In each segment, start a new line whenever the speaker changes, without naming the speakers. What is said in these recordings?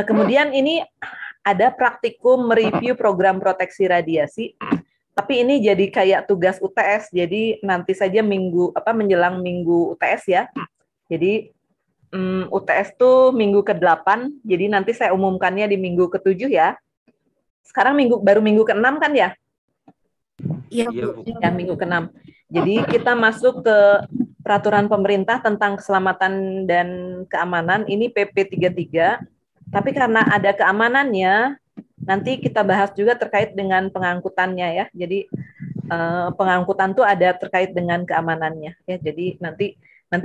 Kemudian ini ada praktikum mereview program proteksi radiasi. Tapi ini jadi kayak tugas UTS. Jadi nanti saja menjelang minggu UTS ya. Jadi UTS tuh minggu ke-8. Jadi nanti saya umumkannya di minggu ke-7 ya. Sekarang baru minggu ke-6 kan ya?
Iya,
Bu. Ya, minggu ke-6. Jadi kita masuk ke peraturan pemerintah tentang keselamatan dan keamanan. Ini PP 33. Tapi karena ada keamanannya, nanti kita bahas juga terkait dengan pengangkutannya ya. Jadi pengangkutan tuh ada terkait dengan keamanannya ya. Jadi nanti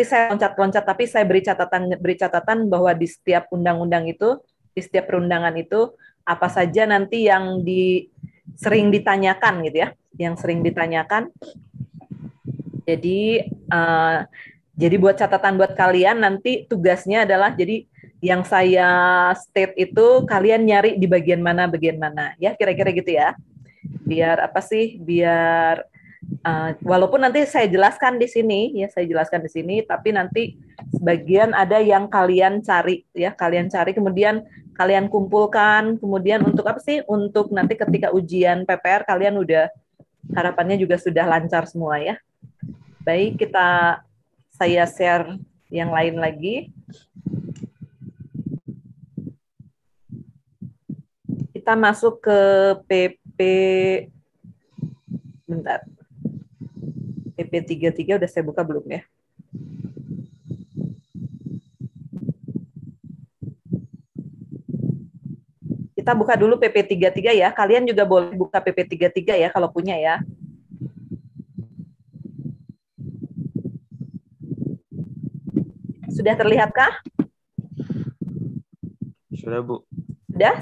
saya loncat-loncat, tapi saya beri catatan bahwa di setiap undang-undang itu, di setiap perundangan itu apa saja nanti yang sering ditanyakan gitu ya, yang sering ditanyakan. Jadi buat catatan buat kalian, nanti tugasnya adalah jadi yang saya state itu kalian nyari di bagian mana ya, kira-kira gitu ya. Biar apa sih? Biar walaupun nanti saya jelaskan di sini ya, tapi nanti sebagian ada yang kalian cari ya, kemudian kalian kumpulkan, kemudian untuk apa sih? Untuk nanti ketika ujian PPR kalian harapannya juga sudah lancar semua ya. Baik, saya share yang lain lagi. Kita masuk ke PP, bentar. PP 33 udah saya buka belum ya? Kita buka dulu PP 33 ya. Kalian juga boleh buka PP 33 ya kalau punya ya. Sudah terlihatkah?
Sudah, Bu.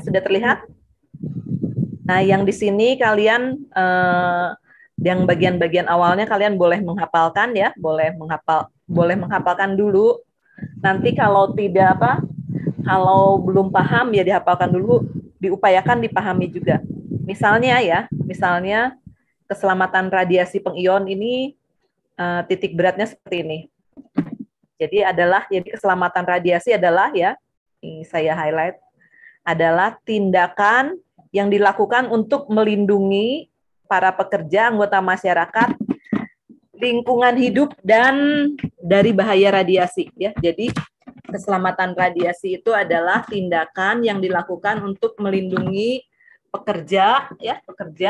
Sudah terlihat? Nah, yang di sini kalian yang bagian-bagian awalnya kalian boleh menghafalkan ya, boleh menghafalkan dulu. Nanti kalau kalau belum paham ya dihafalkan dulu, diupayakan dipahami juga. Misalnya keselamatan radiasi pengion ini titik beratnya seperti ini. Jadi keselamatan radiasi adalah ya, ini saya highlight, adalah tindakan yang dilakukan untuk melindungi para pekerja, anggota masyarakat, lingkungan hidup, dan dari bahaya radiasi. Ya, jadi keselamatan radiasi itu adalah tindakan yang dilakukan untuk melindungi pekerja,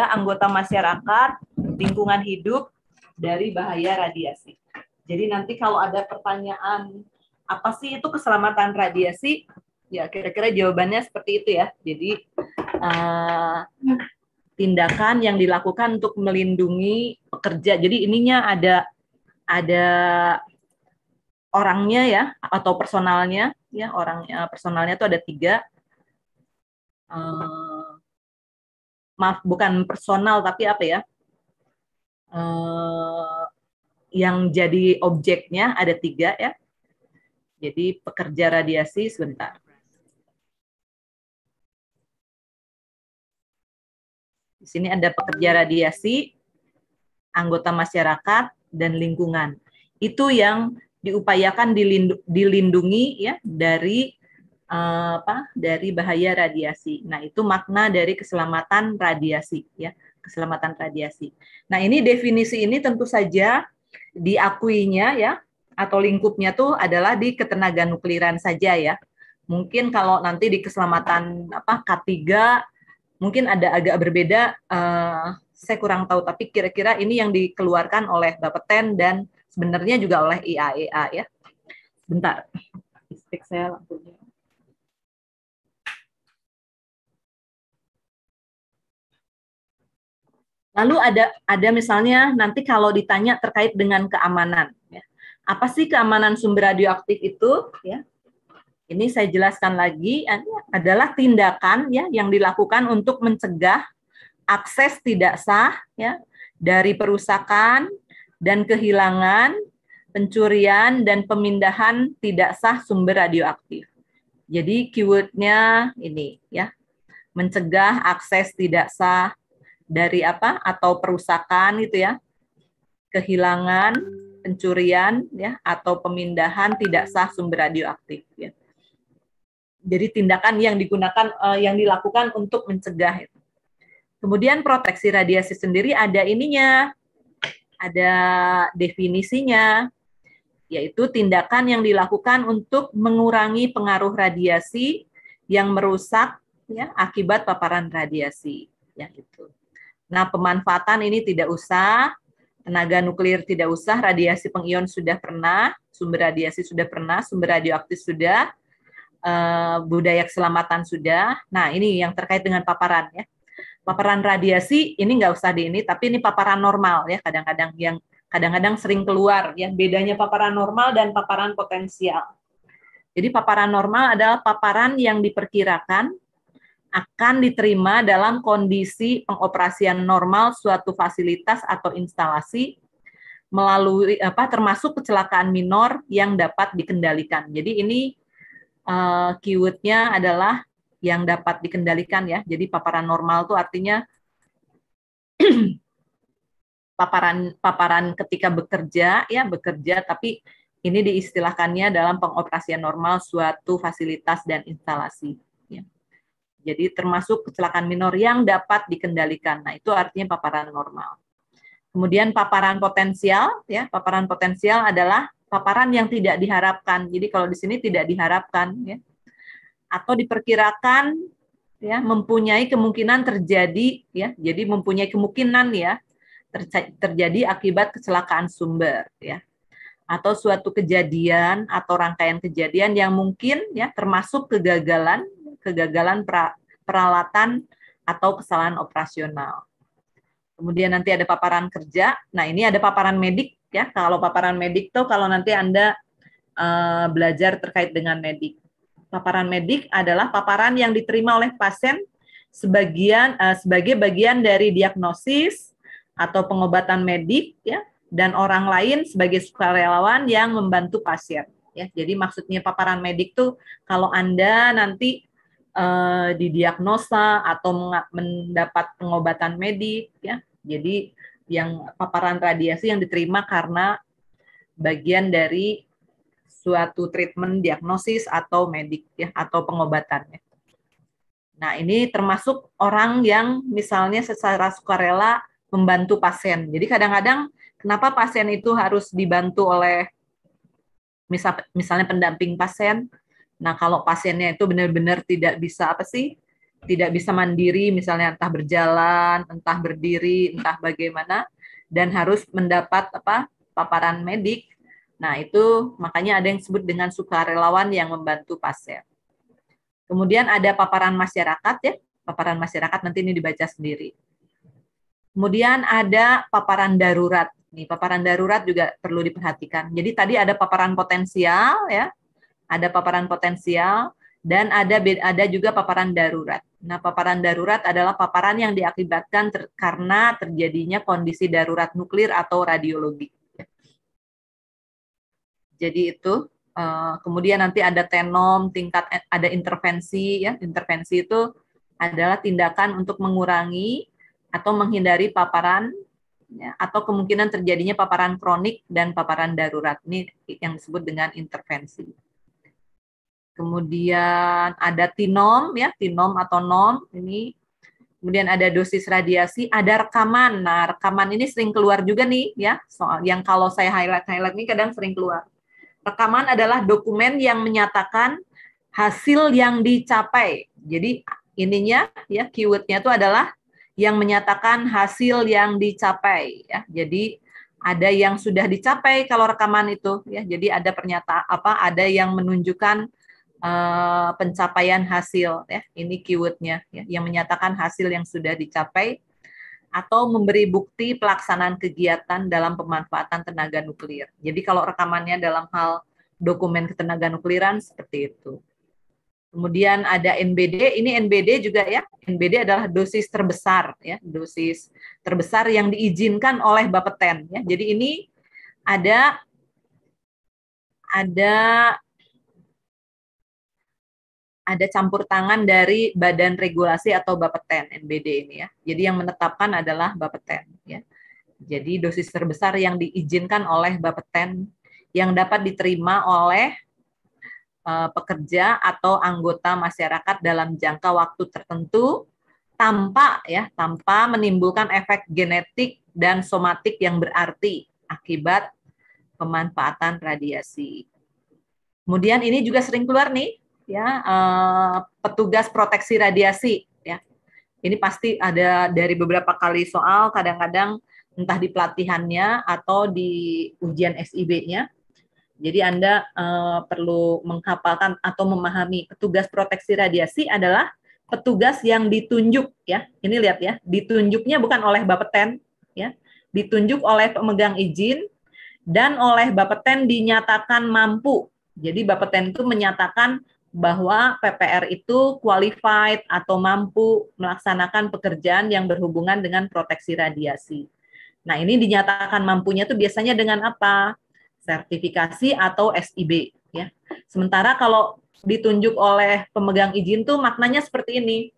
anggota masyarakat, lingkungan hidup dari bahaya radiasi. Jadi nanti kalau ada pertanyaan apa sih itu keselamatan radiasi, ya kira-kira jawabannya seperti itu ya. Jadi tindakan yang dilakukan untuk melindungi pekerja. Jadi ininya ada orangnya ya, atau personalnya ya, personalnya itu ada 3. Maaf, bukan personal tapi apa ya? Yang jadi objeknya ada 3 ya. Jadi pekerja radiasi, sebentar. Di sini ada pekerja radiasi, anggota masyarakat, dan lingkungan. Itu yang diupayakan dilindungi ya dari bahaya radiasi. Nah, itu makna dari keselamatan radiasi ya, keselamatan radiasi. Nah, ini definisi ini tentu saja diakuinya ya, atau lingkupnya tuh adalah di ketenaga nukliran saja ya. Mungkin kalau nanti di keselamatan K3 mungkin ada agak berbeda, saya kurang tahu, tapi kira-kira ini yang dikeluarkan oleh Bapeten dan sebenarnya juga oleh IAEA ya. Bentar, listrik saya lampunya. Lalu ada misalnya nanti kalau ditanya terkait dengan keamanan, ya. Apa sih keamanan sumber radioaktif itu? Ya, ini saya jelaskan lagi, adalah tindakan ya yang dilakukan untuk mencegah akses tidak sah ya dari perusakan dan kehilangan, pencurian dan pemindahan tidak sah sumber radioaktif. Jadi keywordnya ini ya, mencegah akses tidak sah dari atau perusakan gitu ya, kehilangan, pencurian ya, atau pemindahan tidak sah sumber radioaktif ya. Jadi tindakan yang digunakan, yang dilakukan untuk mencegah itu. Kemudian proteksi radiasi sendiri ada ininya, ada definisinya, yaitu tindakan yang dilakukan untuk mengurangi pengaruh radiasi yang merusak ya akibat paparan radiasi, ya gitu. Nah, pemanfaatan ini tidak usah, tenaga nuklir tidak usah, radiasi pengion sudah pernah, sumber radiasi sudah pernah, sumber radioaktif sudah, budaya keselamatan sudah. Nah, ini yang terkait dengan paparan ya. Paparan radiasi ini nggak usah di ini, tapi ini paparan normal ya, kadang-kadang sering keluar ya, bedanya paparan normal dan paparan potensial. Jadi paparan normal adalah paparan yang diperkirakan akan diterima dalam kondisi pengoperasian normal suatu fasilitas atau instalasi melalui termasuk kecelakaan minor yang dapat dikendalikan. Jadi ini keyword-nya adalah yang dapat dikendalikan ya. Jadi paparan normal itu artinya paparan ketika bekerja ya, bekerja, tapi ini diistilahkannya dalam pengoperasian normal suatu fasilitas dan instalasi ya. Jadi termasuk kecelakaan minor yang dapat dikendalikan. Nah, itu artinya paparan normal. Kemudian paparan potensial ya, paparan potensial adalah paparan yang tidak diharapkan. Jadi kalau di sini tidak diharapkan ya, atau diperkirakan ya, mempunyai kemungkinan terjadi ya. Jadi mempunyai kemungkinan ya terjadi akibat kecelakaan sumber ya. Atau suatu kejadian atau rangkaian kejadian yang mungkin ya termasuk kegagalan peralatan atau kesalahan operasional. Kemudian nanti ada paparan kerja. Nah, ini ada paparan medik ya. Kalau paparan medik tuh kalau nanti Anda belajar terkait dengan medik. Paparan medik adalah paparan yang diterima oleh pasien sebagai bagian dari diagnosis atau pengobatan medik ya, dan orang lain sebagai sukarelawan yang membantu pasien ya. Jadi maksudnya paparan medik tuh kalau Anda nanti didiagnosa atau mendapat pengobatan medik ya. Jadi yang paparan radiasi yang diterima karena bagian dari suatu treatment diagnosis atau medik ya, atau pengobatannya. Nah, ini termasuk orang yang misalnya secara sukarela membantu pasien. Jadi kadang-kadang kenapa pasien itu harus dibantu oleh misalnya pendamping pasien? Nah, kalau pasiennya itu benar-benar tidak bisa tidak bisa mandiri, misalnya entah berjalan, entah berdiri, entah bagaimana, dan harus mendapat paparan medik. Nah, itu makanya ada yang disebut dengan sukarelawan yang membantu pasien. Kemudian ada paparan masyarakat ya, paparan masyarakat nanti ini dibaca sendiri. Kemudian ada paparan darurat. Nih, paparan darurat juga perlu diperhatikan. Jadi tadi ada paparan potensial ya, ada paparan potensial, dan ada juga paparan darurat. Nah, paparan darurat adalah paparan yang diakibatkan karena terjadinya kondisi darurat nuklir atau radiologi. Jadi itu, kemudian nanti ada tenom, ada intervensi ya. Intervensi itu adalah tindakan untuk mengurangi atau menghindari paparan ya, atau kemungkinan terjadinya paparan kronik dan paparan darurat. Ini yang disebut dengan intervensi. Kemudian ada tinom ya, tinom atau nom ini. Kemudian ada dosis radiasi, ada rekaman. Nah, rekaman ini sering keluar juga nih ya. Soal yang kalau saya highlight ini kadang sering keluar. Rekaman adalah dokumen yang menyatakan hasil yang dicapai. Jadi ininya ya, keyword-nya itu adalah yang menyatakan hasil yang dicapai ya. Jadi ada yang sudah dicapai kalau rekaman itu ya. Jadi ada pernyataan ada yang menunjukkan pencapaian hasil ya. Ini keyword-nya ya, yang menyatakan hasil yang sudah dicapai atau memberi bukti pelaksanaan kegiatan dalam pemanfaatan tenaga nuklir. Jadi kalau rekamannya dalam hal dokumen ketenaga nukliran seperti itu. Kemudian ada NBD, ini NBD juga ya. NBD adalah dosis terbesar ya, dosis terbesar yang diizinkan oleh Bapeten ya. Jadi ini ada campur tangan dari Badan Regulasi atau Bapeten NBD ini ya. Jadi yang menetapkan adalah Bapeten ya. Jadi dosis terbesar yang diizinkan oleh Bapeten yang dapat diterima oleh pekerja atau anggota masyarakat dalam jangka waktu tertentu tanpa menimbulkan efek genetik dan somatik yang berarti akibat pemanfaatan radiasi. Kemudian ini juga sering keluar nih ya, petugas proteksi radiasi ya. Ini pasti ada dari beberapa kali soal, kadang-kadang entah di pelatihannya atau di ujian SIB-nya. Jadi Anda perlu menghafalkan atau memahami petugas proteksi radiasi adalah petugas yang ditunjuk ya. Ini lihat ya, ditunjuknya bukan oleh Bapeten ya. Ditunjuk oleh pemegang izin dan oleh Bapeten dinyatakan mampu. Jadi Bapeten itu menyatakan bahwa PPR itu qualified atau mampu melaksanakan pekerjaan yang berhubungan dengan proteksi radiasi. Nah, ini dinyatakan mampunya itu biasanya dengan apa? Sertifikasi atau SIB ya. Sementara kalau ditunjuk oleh pemegang izin tuh maknanya seperti ini.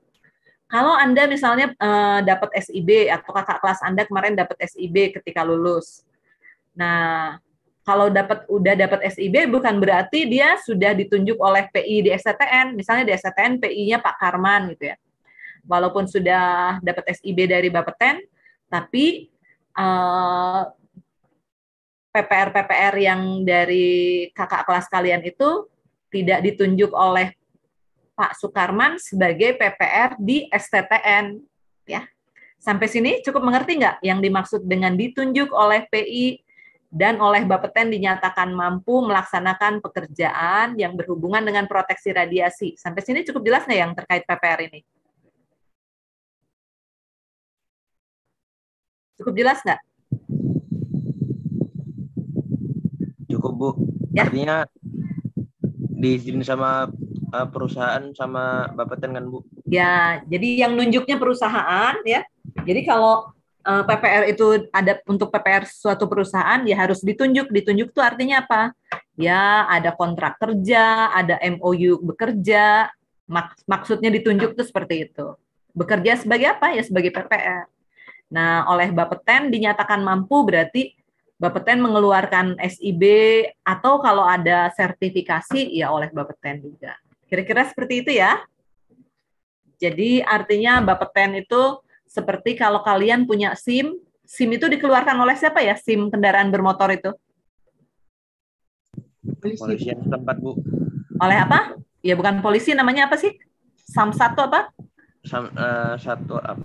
Kalau Anda misalnya dapat SIB atau kakak kelas Anda kemarin dapat SIB ketika lulus. Nah, kalau udah dapat SIB bukan berarti dia sudah ditunjuk oleh PI di STTN. Misalnya di STTN PI-nya Pak Karman gitu ya. Walaupun sudah dapat SIB dari Bapeten, tapi PPR-PPR yang dari kakak kelas kalian itu tidak ditunjuk oleh Pak Sukarman sebagai PPR di STTN. Ya. Sampai sini cukup mengerti nggak yang dimaksud dengan ditunjuk oleh PI dan oleh Bapeten dinyatakan mampu melaksanakan pekerjaan yang berhubungan dengan proteksi radiasi. Sampai sini cukup jelas nggak yang terkait PPR ini? Cukup jelas nggak?
Cukup, Bu.
Ya.
Artinya diizinin sama perusahaan sama Bapeten kan, Bu?
Ya, jadi yang nunjuknya perusahaan ya. Jadi kalau PPR itu ada untuk PPR suatu perusahaan ya harus ditunjuk. Ditunjuk itu artinya apa? Ya, ada kontrak kerja, ada MOU bekerja. Maksudnya ditunjuk itu seperti itu. Bekerja sebagai apa? Ya sebagai PPR. Nah, oleh Bapeten dinyatakan mampu berarti Bapeten mengeluarkan SIB atau kalau ada sertifikasi ya oleh Bapeten juga. Kira-kira seperti itu ya. Jadi artinya Bapeten itu seperti kalau kalian punya SIM, SIM itu dikeluarkan oleh siapa ya? SIM kendaraan bermotor itu?
Polisian setempat, Bu.
Oleh apa? Ya bukan polisi, namanya apa sih? Samsat apa?
Satu apa?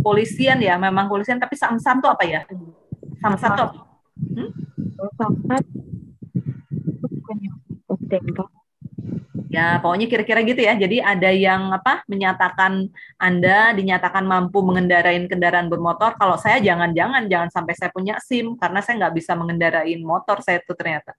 Polisian ya, memang polisian, tapi Samsat itu apa ya? Samsat itu apa?
Samsat bukannya Pak.
Ya, pokoknya kira-kira gitu ya. Jadi ada yang apa menyatakan Anda dinyatakan mampu mengendarai kendaraan bermotor. Kalau saya jangan sampai saya punya SIM karena saya nggak bisa mengendarai motor saya itu ternyata.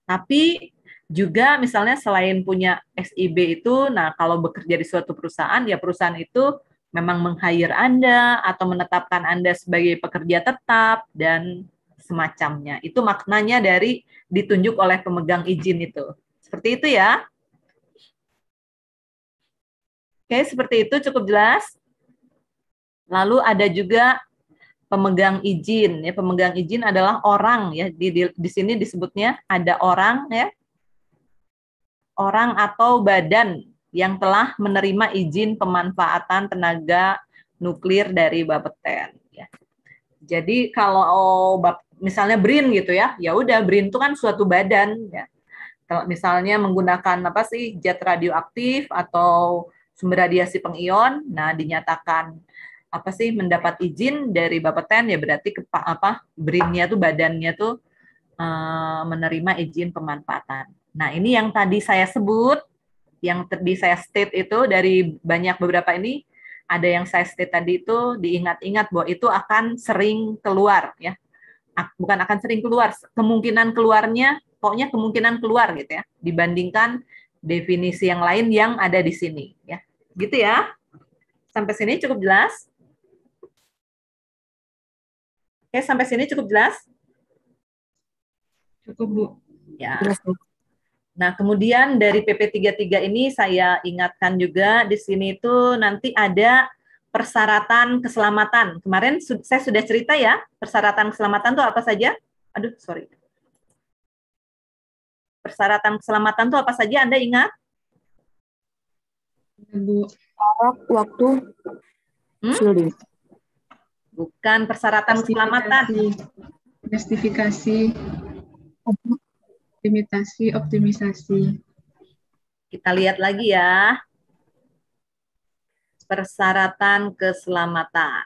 Tapi juga misalnya selain punya SIB itu, nah kalau bekerja di suatu perusahaan, ya perusahaan itu memang meng-hire Anda atau menetapkan Anda sebagai pekerja tetap dan semacamnya. Itu maknanya dari ditunjuk oleh pemegang izin itu. Seperti itu ya. Oke, seperti itu cukup jelas. Lalu ada juga pemegang izin. Ya, pemegang izin adalah orang ya. Di sini disebutnya ada orang ya. Orang atau badan yang telah menerima izin pemanfaatan tenaga nuklir dari Bapeten. Ya. Jadi kalau misalnya BRIN gitu ya, ya udah BRIN itu kan suatu badan ya. Kalau misalnya menggunakan apa sih zat radioaktif atau sumber radiasi pengion, nah dinyatakan apa sih mendapat izin dari Bapeten ya berarti BRIN-nya tuh badannya tuh menerima izin pemanfaatan. Nah ini yang tadi saya sebut, yang tadi saya state itu dari beberapa ini ada yang saya state tadi itu diingat-ingat bahwa itu akan sering keluar ya, bukan akan sering keluar, kemungkinan keluarnya pokoknya kemungkinan keluar gitu ya dibandingkan definisi yang lain yang ada di sini ya. Gitu ya. Sampai sini cukup jelas? Oke, sampai sini cukup jelas?
Cukup, Bu.
Ya. Nah, kemudian dari PP33 ini saya ingatkan juga di sini itu nanti ada persyaratan keselamatan. Kemarin saya sudah cerita ya, persyaratan keselamatan itu apa saja? Aduh, sorry. Persyaratan keselamatan itu apa saja? Anda ingat?
Bu.
Jarak, waktu, shielding.
Bukan persyaratan keselamatan.
Justifikasi, optimisasi.
Kita lihat lagi ya. Persyaratan keselamatan.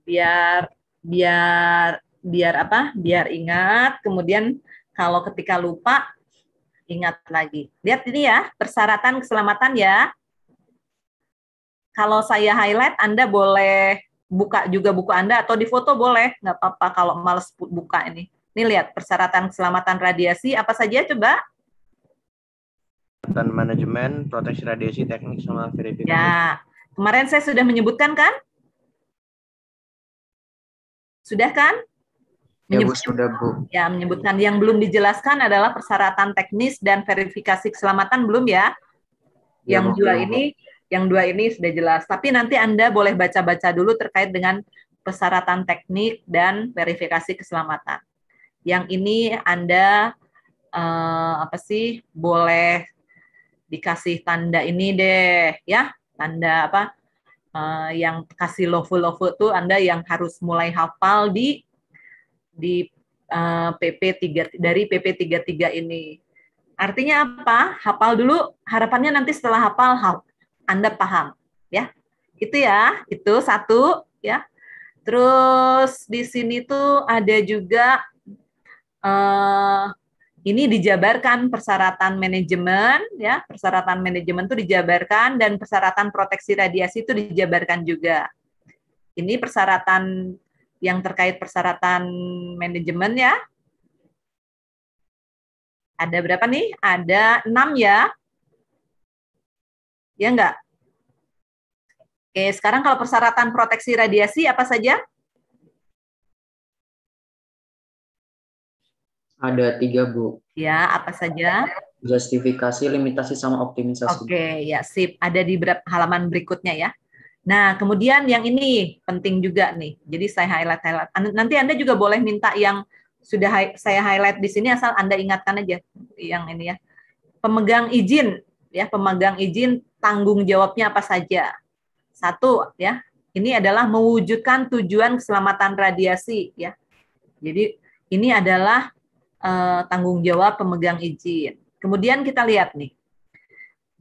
Biar apa? Biar ingat, kemudian kalau ketika lupa ingat lagi. Lihat ini ya, persyaratan keselamatan ya. Kalau saya highlight, Anda boleh buka juga buku Anda atau di foto boleh, nggak apa-apa kalau males buka ini. Ini lihat persyaratan keselamatan radiasi apa saja coba?
Persyaratan manajemen, proteksi radiasi, teknik sama verifikasi.
Ya, kemarin saya sudah menyebutkan kan? Sudah kan?
Ya Bu, sudah Bu.
Ya, menyebutkan. Yang belum dijelaskan adalah persyaratan teknis dan verifikasi keselamatan belum ya?
Ya,
Yang
Bu,
dua
belum, Bu.
yang dua ini sudah jelas. Tapi nanti Anda boleh baca-baca dulu terkait dengan persyaratan teknik dan verifikasi keselamatan. Yang ini Anda boleh dikasih tanda ini deh ya, tanda apa? Yang kasih love tuh Anda yang harus mulai hafal di dari PP 33 ini. Artinya apa? Hafal dulu, harapannya nanti setelah hafal Anda paham, ya. Itu ya, itu satu, ya. Terus di sini tuh ada juga ini dijabarkan persyaratan manajemen, ya. Persyaratan manajemen itu dijabarkan dan persyaratan proteksi radiasi itu dijabarkan juga. Ini persyaratan yang terkait persyaratan manajemen ya. Ada berapa nih? Ada 6 ya. Ya enggak? Oke, sekarang kalau persyaratan proteksi radiasi apa saja?
Ada 3 Bu.
Ya, apa saja?
Justifikasi, limitasi, sama optimisasi.
Oke, ya sip. Ada di halaman berikutnya ya. Nah, kemudian yang ini penting juga nih. Jadi saya highlight. Nanti Anda juga boleh minta yang sudah saya highlight di sini asal Anda ingatkan aja yang ini ya. Pemegang izin ya, pemegang izin tanggung jawabnya apa saja. Satu ya, ini adalah mewujudkan tujuan keselamatan radiasi ya. Jadi ini adalah tanggung jawab pemegang izin. Kemudian kita lihat nih.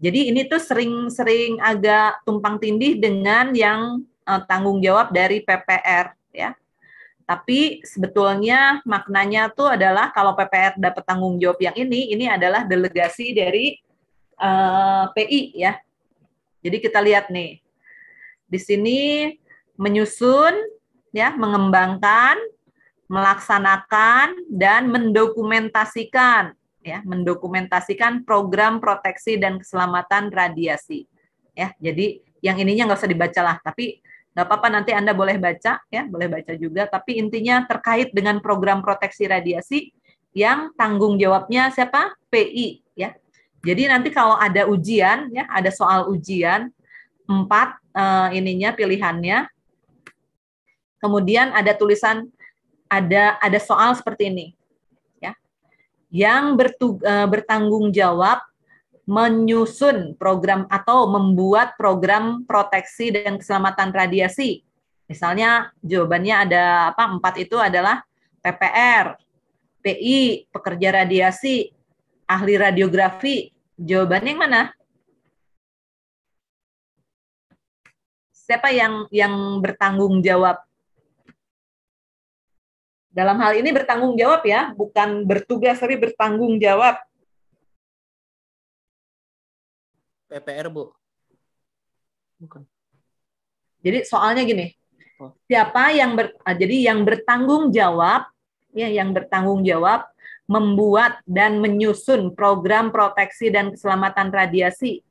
Jadi ini tuh sering-sering agak tumpang tindih dengan yang tanggung jawab dari PPR ya. Tapi sebetulnya maknanya tuh adalah kalau PPR dapat tanggung jawab yang ini adalah delegasi dari PI ya. Jadi kita lihat nih. Di sini menyusun ya, mengembangkan, melaksanakan dan mendokumentasikan ya, mendokumentasikan program proteksi dan keselamatan radiasi. Ya, jadi yang ininya nggak usah dibaca lah, tapi nggak apa-apa nanti Anda boleh baca ya, boleh baca juga, tapi intinya terkait dengan program proteksi radiasi yang tanggung jawabnya siapa? PI ya. Jadi nanti kalau ada ujian ya, ada soal ujian 4 ininya pilihannya. Kemudian ada tulisan ada soal seperti ini ya. Yang bertanggung jawab menyusun program atau membuat program proteksi dan keselamatan radiasi. Misalnya jawabannya ada apa? 4 itu adalah PPR, PI, pekerja radiasi, ahli radiografi. Jawabannya yang mana? Siapa yang bertanggung jawab? Dalam hal ini bertanggung jawab ya, bukan bertugas tapi bertanggung jawab.
PPR, Bu.
Bukan.
Jadi soalnya gini. Siapa yang bertanggung jawab ya, yang bertanggung jawab membuat dan menyusun program proteksi dan keselamatan radiasi.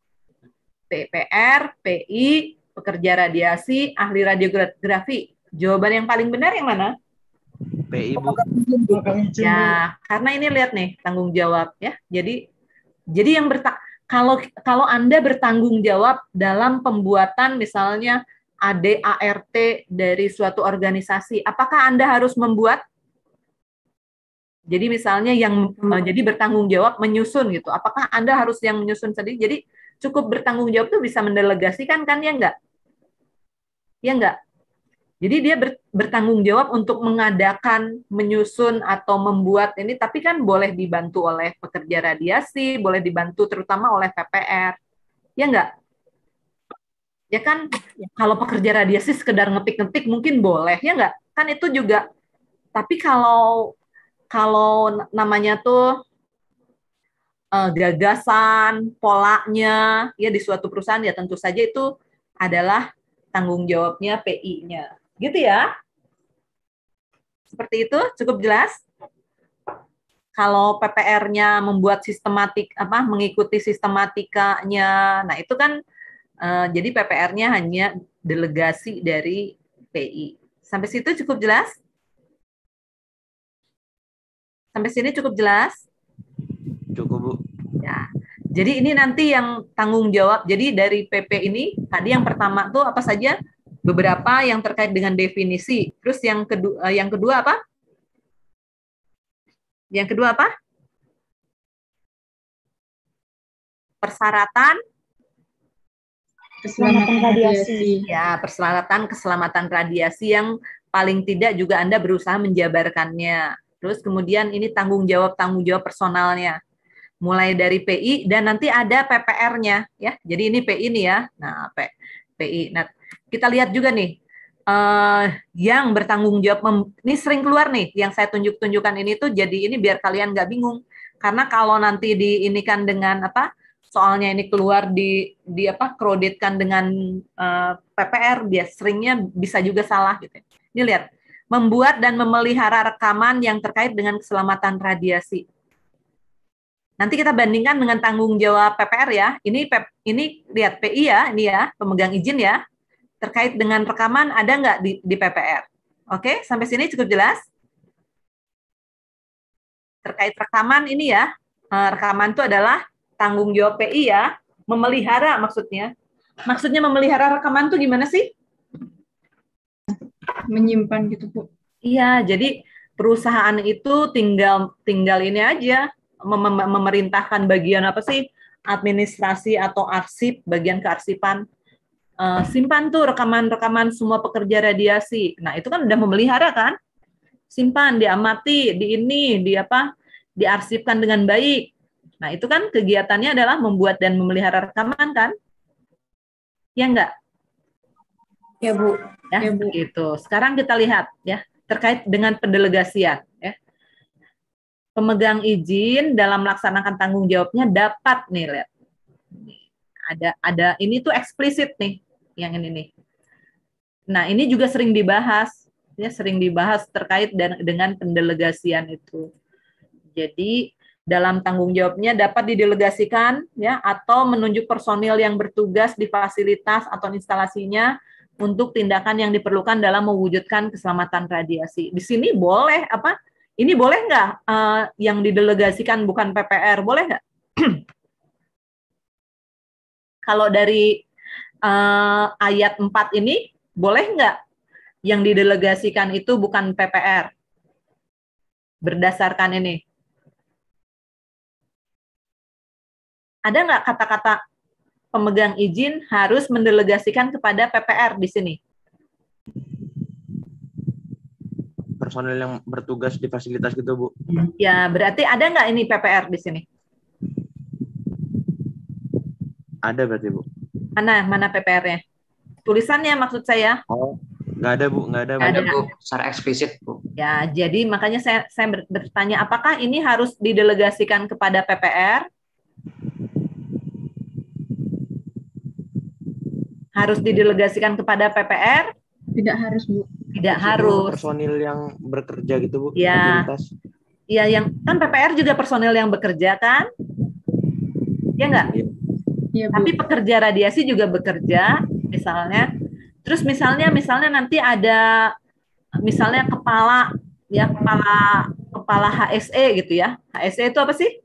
PPR, PI, pekerja radiasi, ahli radiografi. Jawaban yang paling benar yang mana?
PI, Bu.
Ya, karena ini lihat nih tanggung jawab ya. Jadi yang kalau Anda bertanggung jawab dalam pembuatan misalnya ADART dari suatu organisasi, apakah Anda harus membuat? Jadi misalnya yang jadi bertanggung jawab menyusun gitu. Apakah Anda harus yang menyusun sendiri? Jadi cukup bertanggung jawab tuh bisa mendelegasikan kan, ya enggak? Ya enggak? Jadi dia bertanggung jawab untuk mengadakan, menyusun atau membuat ini, tapi kan boleh dibantu oleh pekerja radiasi, boleh dibantu terutama oleh PPR. Ya enggak? Ya kan, kalau pekerja radiasi sekedar ngetik-ngetik mungkin boleh, ya enggak? Kan itu juga. Tapi kalau namanya tuh gagasan, polanya, ya di suatu perusahaan ya tentu saja itu adalah tanggung jawabnya PI-nya. Gitu ya? Seperti itu, cukup jelas? Kalau PPR-nya membuat sistematik mengikuti sistematikanya, nah itu kan jadi PPR-nya hanya delegasi dari PI. Sampai situ cukup jelas? Sampai sini cukup jelas?
Cukup, Bu.
Ya. Jadi ini nanti yang tanggung jawab. Jadi dari PP ini tadi yang pertama tuh apa saja? Beberapa yang terkait dengan definisi. Terus yang kedua apa? Yang kedua apa? Persyaratan
Keselamatan radiasi.
Ya, persyaratan keselamatan radiasi yang paling tidak juga Anda berusaha menjabarkannya. Terus kemudian ini tanggung jawab personalnya. Mulai dari PI dan nanti ada PPR-nya ya. Jadi ini PI nih ya. Nah, PI. Nah, kita lihat juga nih yang bertanggung jawab ini sering keluar nih yang saya tunjukkan ini tuh, jadi ini biar kalian nggak bingung. Karena kalau nanti diinikan dengan soalnya ini keluar kroditkan dengan PPR, dia seringnya bisa juga salah gitu. Ini lihat, membuat dan memelihara rekaman yang terkait dengan keselamatan radiasi. Nanti kita bandingkan dengan tanggung jawab PPR ya. Ini lihat PI ya, ini ya, pemegang izin ya. Terkait dengan rekaman ada nggak di PPR? Oke, sampai sini cukup jelas? Terkait rekaman ini ya, rekaman itu adalah tanggung jawab PI ya, memelihara maksudnya. Maksudnya memelihara rekaman itu gimana sih?
Menyimpan gitu, Bu.
Iya, jadi perusahaan itu tinggal ini aja, memerintahkan bagian apa sih? Administrasi atau arsip, bagian kearsipan. Simpan tuh rekaman-rekaman semua pekerja radiasi. Nah, itu kan udah memelihara kan? Simpan, diamati, diarsipkan dengan baik. Nah, itu kan kegiatannya adalah membuat dan memelihara rekaman kan? Ya enggak?
Ya, Bu.
Ya, gitu. Sekarang kita lihat ya, terkait dengan pendelegasian ya. Pemegang izin dalam melaksanakan tanggung jawabnya dapat nih, lihat. Ada ini tuh eksplisit nih, yang ini nih. Nah, ini juga sering dibahas ya, terkait dengan pendelegasian itu. Jadi dalam tanggung jawabnya dapat didelegasikan ya, atau menunjuk personil yang bertugas di fasilitas atau instalasinya untuk tindakan yang diperlukan dalam mewujudkan keselamatan radiasi. Di sini boleh ini boleh nggak yang didelegasikan bukan PPR, boleh nggak? Kalau dari ayat 4 ini, boleh nggak yang didelegasikan itu bukan PPR? Berdasarkan ini. Ada nggak kata-kata pemegang izin harus mendelegasikan kepada PPR di sini?
Personel yang bertugas di fasilitas gitu, Bu.
Ya, berarti ada nggak ini PPR di sini?
Ada berarti, Bu.
Mana PPR-nya? Tulisannya maksud saya.
Oh, nggak ada, Bu. Nggak ada, Bu.
Ada, Bu. Secara eksplisit, Bu. Ya,
jadi makanya saya bertanya, apakah ini harus didelegasikan kepada PPR? Harus didelegasikan kepada PPR?
Tidak harus, Bu.
Tidak harus.
Personil yang bekerja gitu, Bu.
Ya. Iya, yang kan PPR juga personil yang bekerja kan? Ya enggak?
Ya, Bu.
Tapi pekerja radiasi juga bekerja, misalnya. Terus misalnya nanti ada misalnya kepala HSE gitu ya. HSE itu apa sih?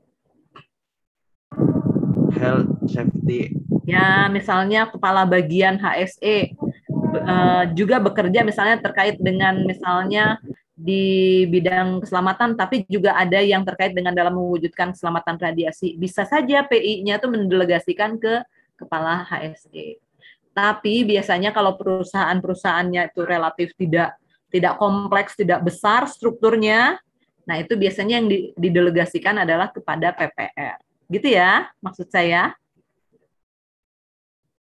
Health Safety.
Ya, misalnya kepala bagian HSE. juga bekerja misalnya terkait dengan misalnya di bidang keselamatan, tapi juga ada yang terkait dengan dalam mewujudkan keselamatan radiasi. Bisa saja PI-nya itu mendelegasikan ke kepala HSE. Tapi biasanya kalau perusahaan-perusahaannya itu relatif tidak kompleks, tidak besar strukturnya, nah itu biasanya yang didelegasikan adalah kepada PPR. Gitu ya, maksud saya.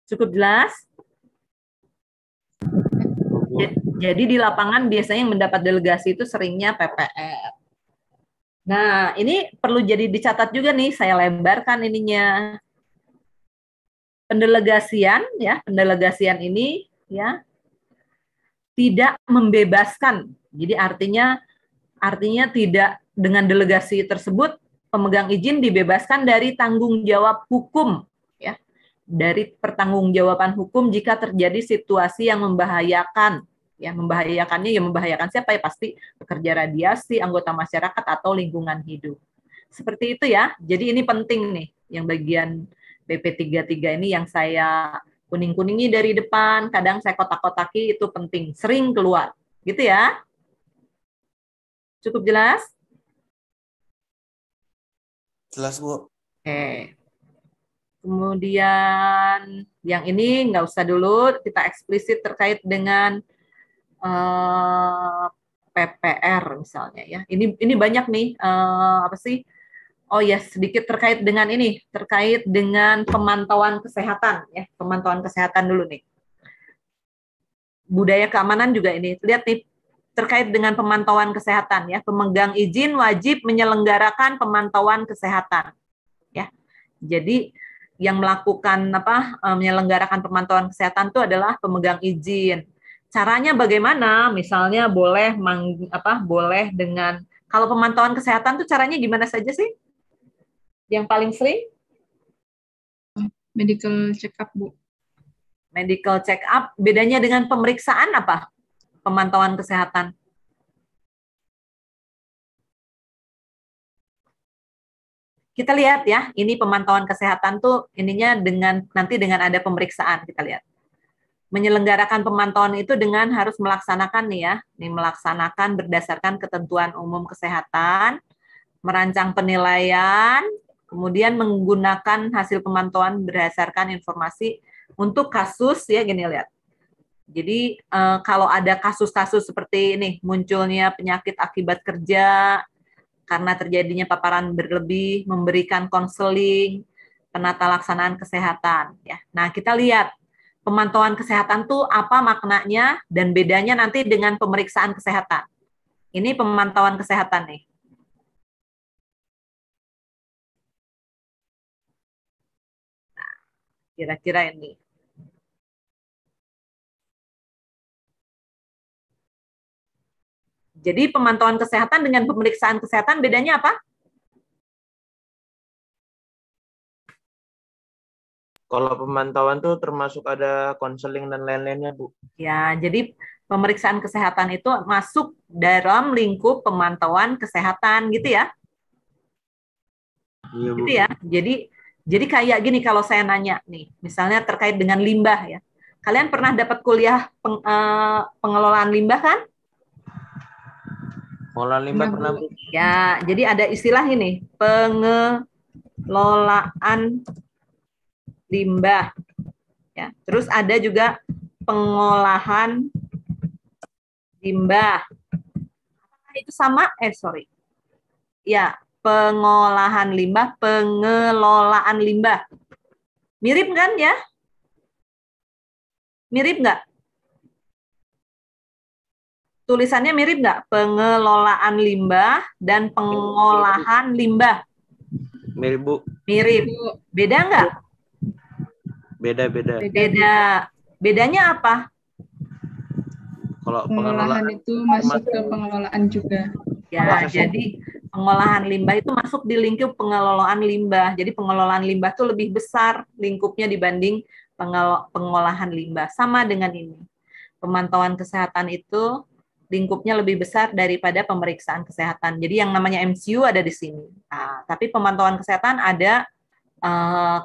Cukup jelas? Jadi di lapangan biasanya yang mendapat delegasi itu seringnya PPR. Nah, ini perlu jadi dicatat juga nih, saya lebarkan ininya. Pendelegasian ini ya tidak membebaskan. Jadi artinya tidak dengan delegasi tersebut pemegang izin dibebaskan dari tanggung jawab hukum ya. Dari pertanggungjawaban hukum jika terjadi situasi yang membahayakan. Ya, membahayakan siapa ya? Pasti pekerja radiasi, anggota masyarakat atau lingkungan hidup. Seperti itu ya. Jadi ini penting nih yang bagian BP33 ini yang saya kuning-kuningi dari depan, kadang saya kotak-kotaki, itu penting, sering keluar. Gitu ya. Cukup jelas?
Jelas, Bu.
Oke. Kemudian yang ini nggak usah dulu, kita eksplisit terkait dengan PPR misalnya ya. Ini banyak nih apa sih? Oh ya, sedikit terkait dengan ini, terkait dengan pemantauan kesehatan ya. Pemantauan kesehatan dulu nih. Budaya keamanan juga ini. Lihat nih terkait dengan pemantauan kesehatan ya. Pemegang izin wajib menyelenggarakan pemantauan kesehatan. Ya. Jadi yang melakukan menyelenggarakan pemantauan kesehatan itu adalah pemegang izin. Caranya bagaimana? Misalnya boleh dengan kalau pemantauan kesehatan tuh caranya gimana saja sih? Yang paling sering?
Medical check up, Bu.
Medical check up, bedanya dengan pemeriksaan apa? Pemantauan kesehatan. Kita lihat ya, ini pemantauan kesehatan tuh ininya nanti dengan ada pemeriksaan, kita lihat. Menyelenggarakan pemantauan itu dengan harus melaksanakan melaksanakan berdasarkan ketentuan umum kesehatan, merancang penilaian, kemudian menggunakan hasil pemantauan berdasarkan informasi untuk kasus ya, gini lihat. Jadi kalau ada kasus-kasus seperti ini, munculnya penyakit akibat kerja, karena terjadinya paparan berlebih, memberikan konseling, penata laksanaan kesehatan. Ya. Nah, kita lihat pemantauan kesehatan itu apa maknanya dan bedanya nanti dengan pemeriksaan kesehatan. Ini pemantauan kesehatan nih. Nah, kira-kira ini. Jadi pemantauan kesehatan dengan pemeriksaan kesehatan bedanya apa?
Kalau pemantauan tuh termasuk ada konseling dan lain-lainnya, Bu.
Ya, jadi pemeriksaan kesehatan itu masuk dalam lingkup pemantauan kesehatan gitu ya.
Iya, Bu.
Gitu ya. Jadi kayak gini kalau saya nanya nih, misalnya terkait dengan limbah ya. Kalian pernah dapat kuliah pengelolaan limbah kan?
Pengelolaan limbah pernah, Bu.
Ya, jadi ada istilah ini, pengelolaan limbah. Ya, terus ada juga pengolahan limbah. Itu sama? Ya, pengolahan limbah, pengelolaan limbah. Mirip kan ya? Mirip nggak? Tulisannya mirip nggak? Pengelolaan limbah dan pengolahan limbah.
Mirip, Bu.
Mirip. Beda nggak?
Beda.
Beda. Bedanya apa?
Kalau
Pengolahan itu masuk ke pengelolaan juga.
Ya, jadi pengolahan limbah itu masuk di lingkup pengelolaan limbah. Jadi pengelolaan limbah itu lebih besar lingkupnya dibanding pengolahan limbah. Sama dengan ini. Pemantauan kesehatan itu lingkupnya lebih besar daripada pemeriksaan kesehatan. Jadi yang namanya MCU ada di sini. Nah, tapi pemantauan kesehatan ada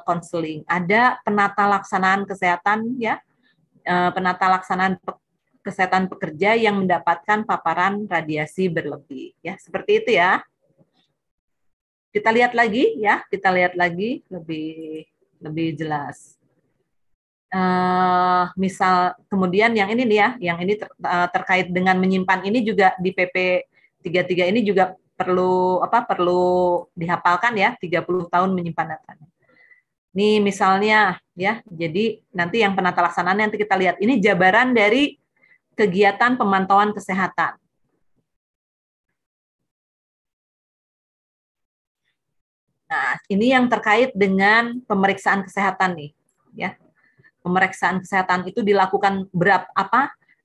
konseling, ada penata laksanaan kesehatan ya, penata laksanaan kesehatan pekerja yang mendapatkan paparan radiasi berlebih. Ya, seperti itu ya. Kita lihat lagi ya, kita lihat lagi lebih jelas. Misal kemudian yang ini nih ya, yang ini terkait dengan menyimpan ini juga di PP 33 ini juga perlu dihafalkan ya, 30 tahun menyimpan datanya. Nih misalnya ya, jadi nanti yang penata laksanaan nanti kita lihat ini jabaran dari kegiatan pemantauan kesehatan. Nah, ini yang terkait dengan pemeriksaan kesehatan nih, ya. Pemeriksaan kesehatan itu dilakukan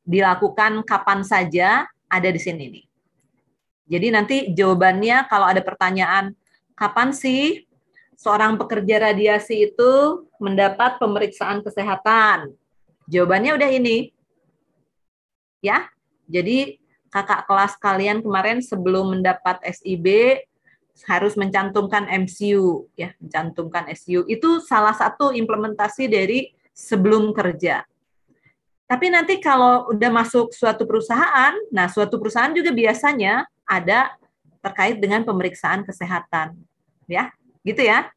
dilakukan kapan saja, ada di sini nih. Jadi nanti jawabannya kalau ada pertanyaan, kapan sih seorang pekerja radiasi itu mendapat pemeriksaan kesehatan? Jawabannya udah ini. Ya. Jadi kakak kelas kalian kemarin sebelum mendapat SIB harus mencantumkan MCU ya, mencantumkan SU. Itu salah satu implementasi dari sebelum kerja. Tapi nanti kalau udah masuk suatu perusahaan, nah suatu perusahaan juga biasanya ada terkait dengan pemeriksaan kesehatan. Ya, gitu ya.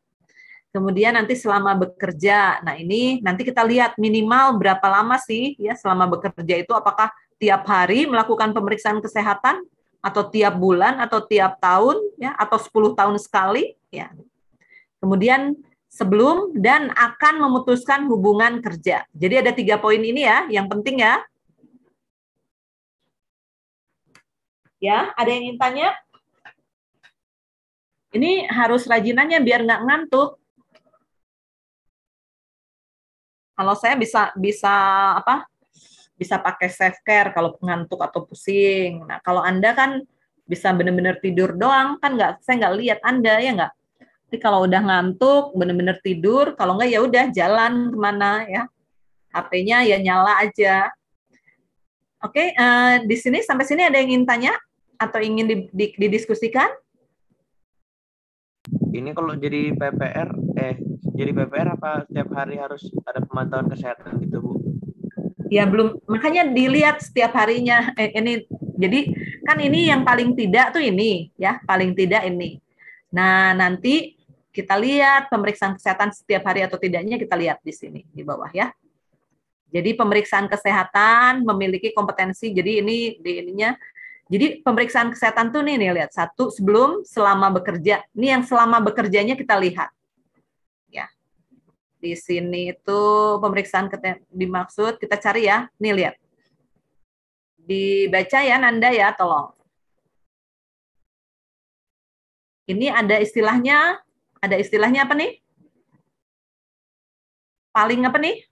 Kemudian nanti selama bekerja, nah ini nanti kita lihat minimal berapa lama sih ya selama bekerja itu, apakah tiap hari melakukan pemeriksaan kesehatan atau tiap bulan atau tiap tahun ya atau 10 tahun sekali ya. Kemudian sebelum dan akan memutuskan hubungan kerja. Jadi ada 3 poin ini ya, yang penting ya. Ya, ada yang ingin tanya? Ini harus rajinannya biar nggak ngantuk. Kalau saya bisa bisa pakai self care kalau ngantuk atau pusing. Nah, kalau Anda kan bisa benar-benar tidur doang, kan saya nggak lihat Anda, ya nggak? Tapi kalau udah ngantuk, benar-benar tidur, kalau nggak ya udah jalan kemana ya. HP-nya ya nyala aja. Oke, di sini sampai sini ada yang ingin tanya atau ingin didiskusikan?
Ini kalau jadi PPR apa setiap hari harus ada pemantauan kesehatan gitu, Bu?
Ya belum, makanya dilihat setiap harinya. Ini jadi kan ini yang paling tidak tuh ini ya, paling tidak ini. Nah, nanti kita lihat pemeriksaan kesehatan setiap hari atau tidaknya, kita lihat di sini di bawah ya. Jadi pemeriksaan kesehatan memiliki kompetensi. Jadi ini di ininya. Jadi pemeriksaan kesehatan tuh nih lihat, 1 sebelum, selama bekerja. Ini yang selama bekerjanya kita lihat. Ya. Di sini itu pemeriksaan dimaksud, kita cari ya. Nih lihat. Dibaca ya Nanda ya, tolong. Ini ada istilahnya apa nih? Paling apa nih?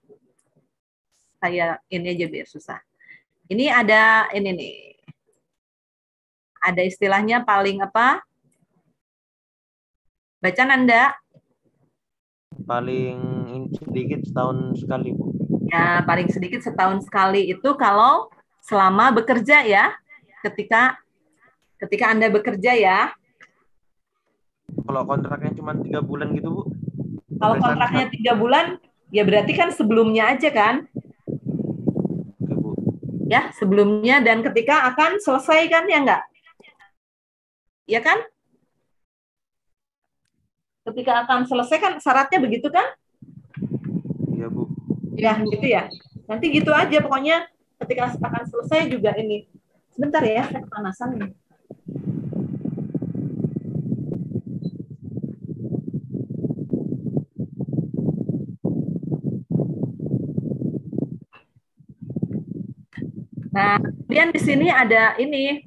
Saya ini aja biar susah. Ini ada ini nih. Ada istilahnya paling apa? Baca Nanda.
Paling sedikit setahun sekali, Bu.
Ya, paling sedikit setahun sekali itu kalau selama bekerja ya. Ketika Anda bekerja ya.
Kalau kontraknya cuma 3 bulan gitu, Bu?
Kalau kontraknya 3 bulan, ya berarti kan sebelumnya aja kan?
Oke, Bu.
Ya, sebelumnya dan ketika akan selesai kan, ya enggak? Ya kan? Ketika akan selesai kan syaratnya begitu kan?
Iya, Bu.
Ya, gitu ya. Nanti gitu aja pokoknya ketika akan selesai juga ini. Sebentar ya, saya kepanasan nih. Nah, kemudian di sini ada ini.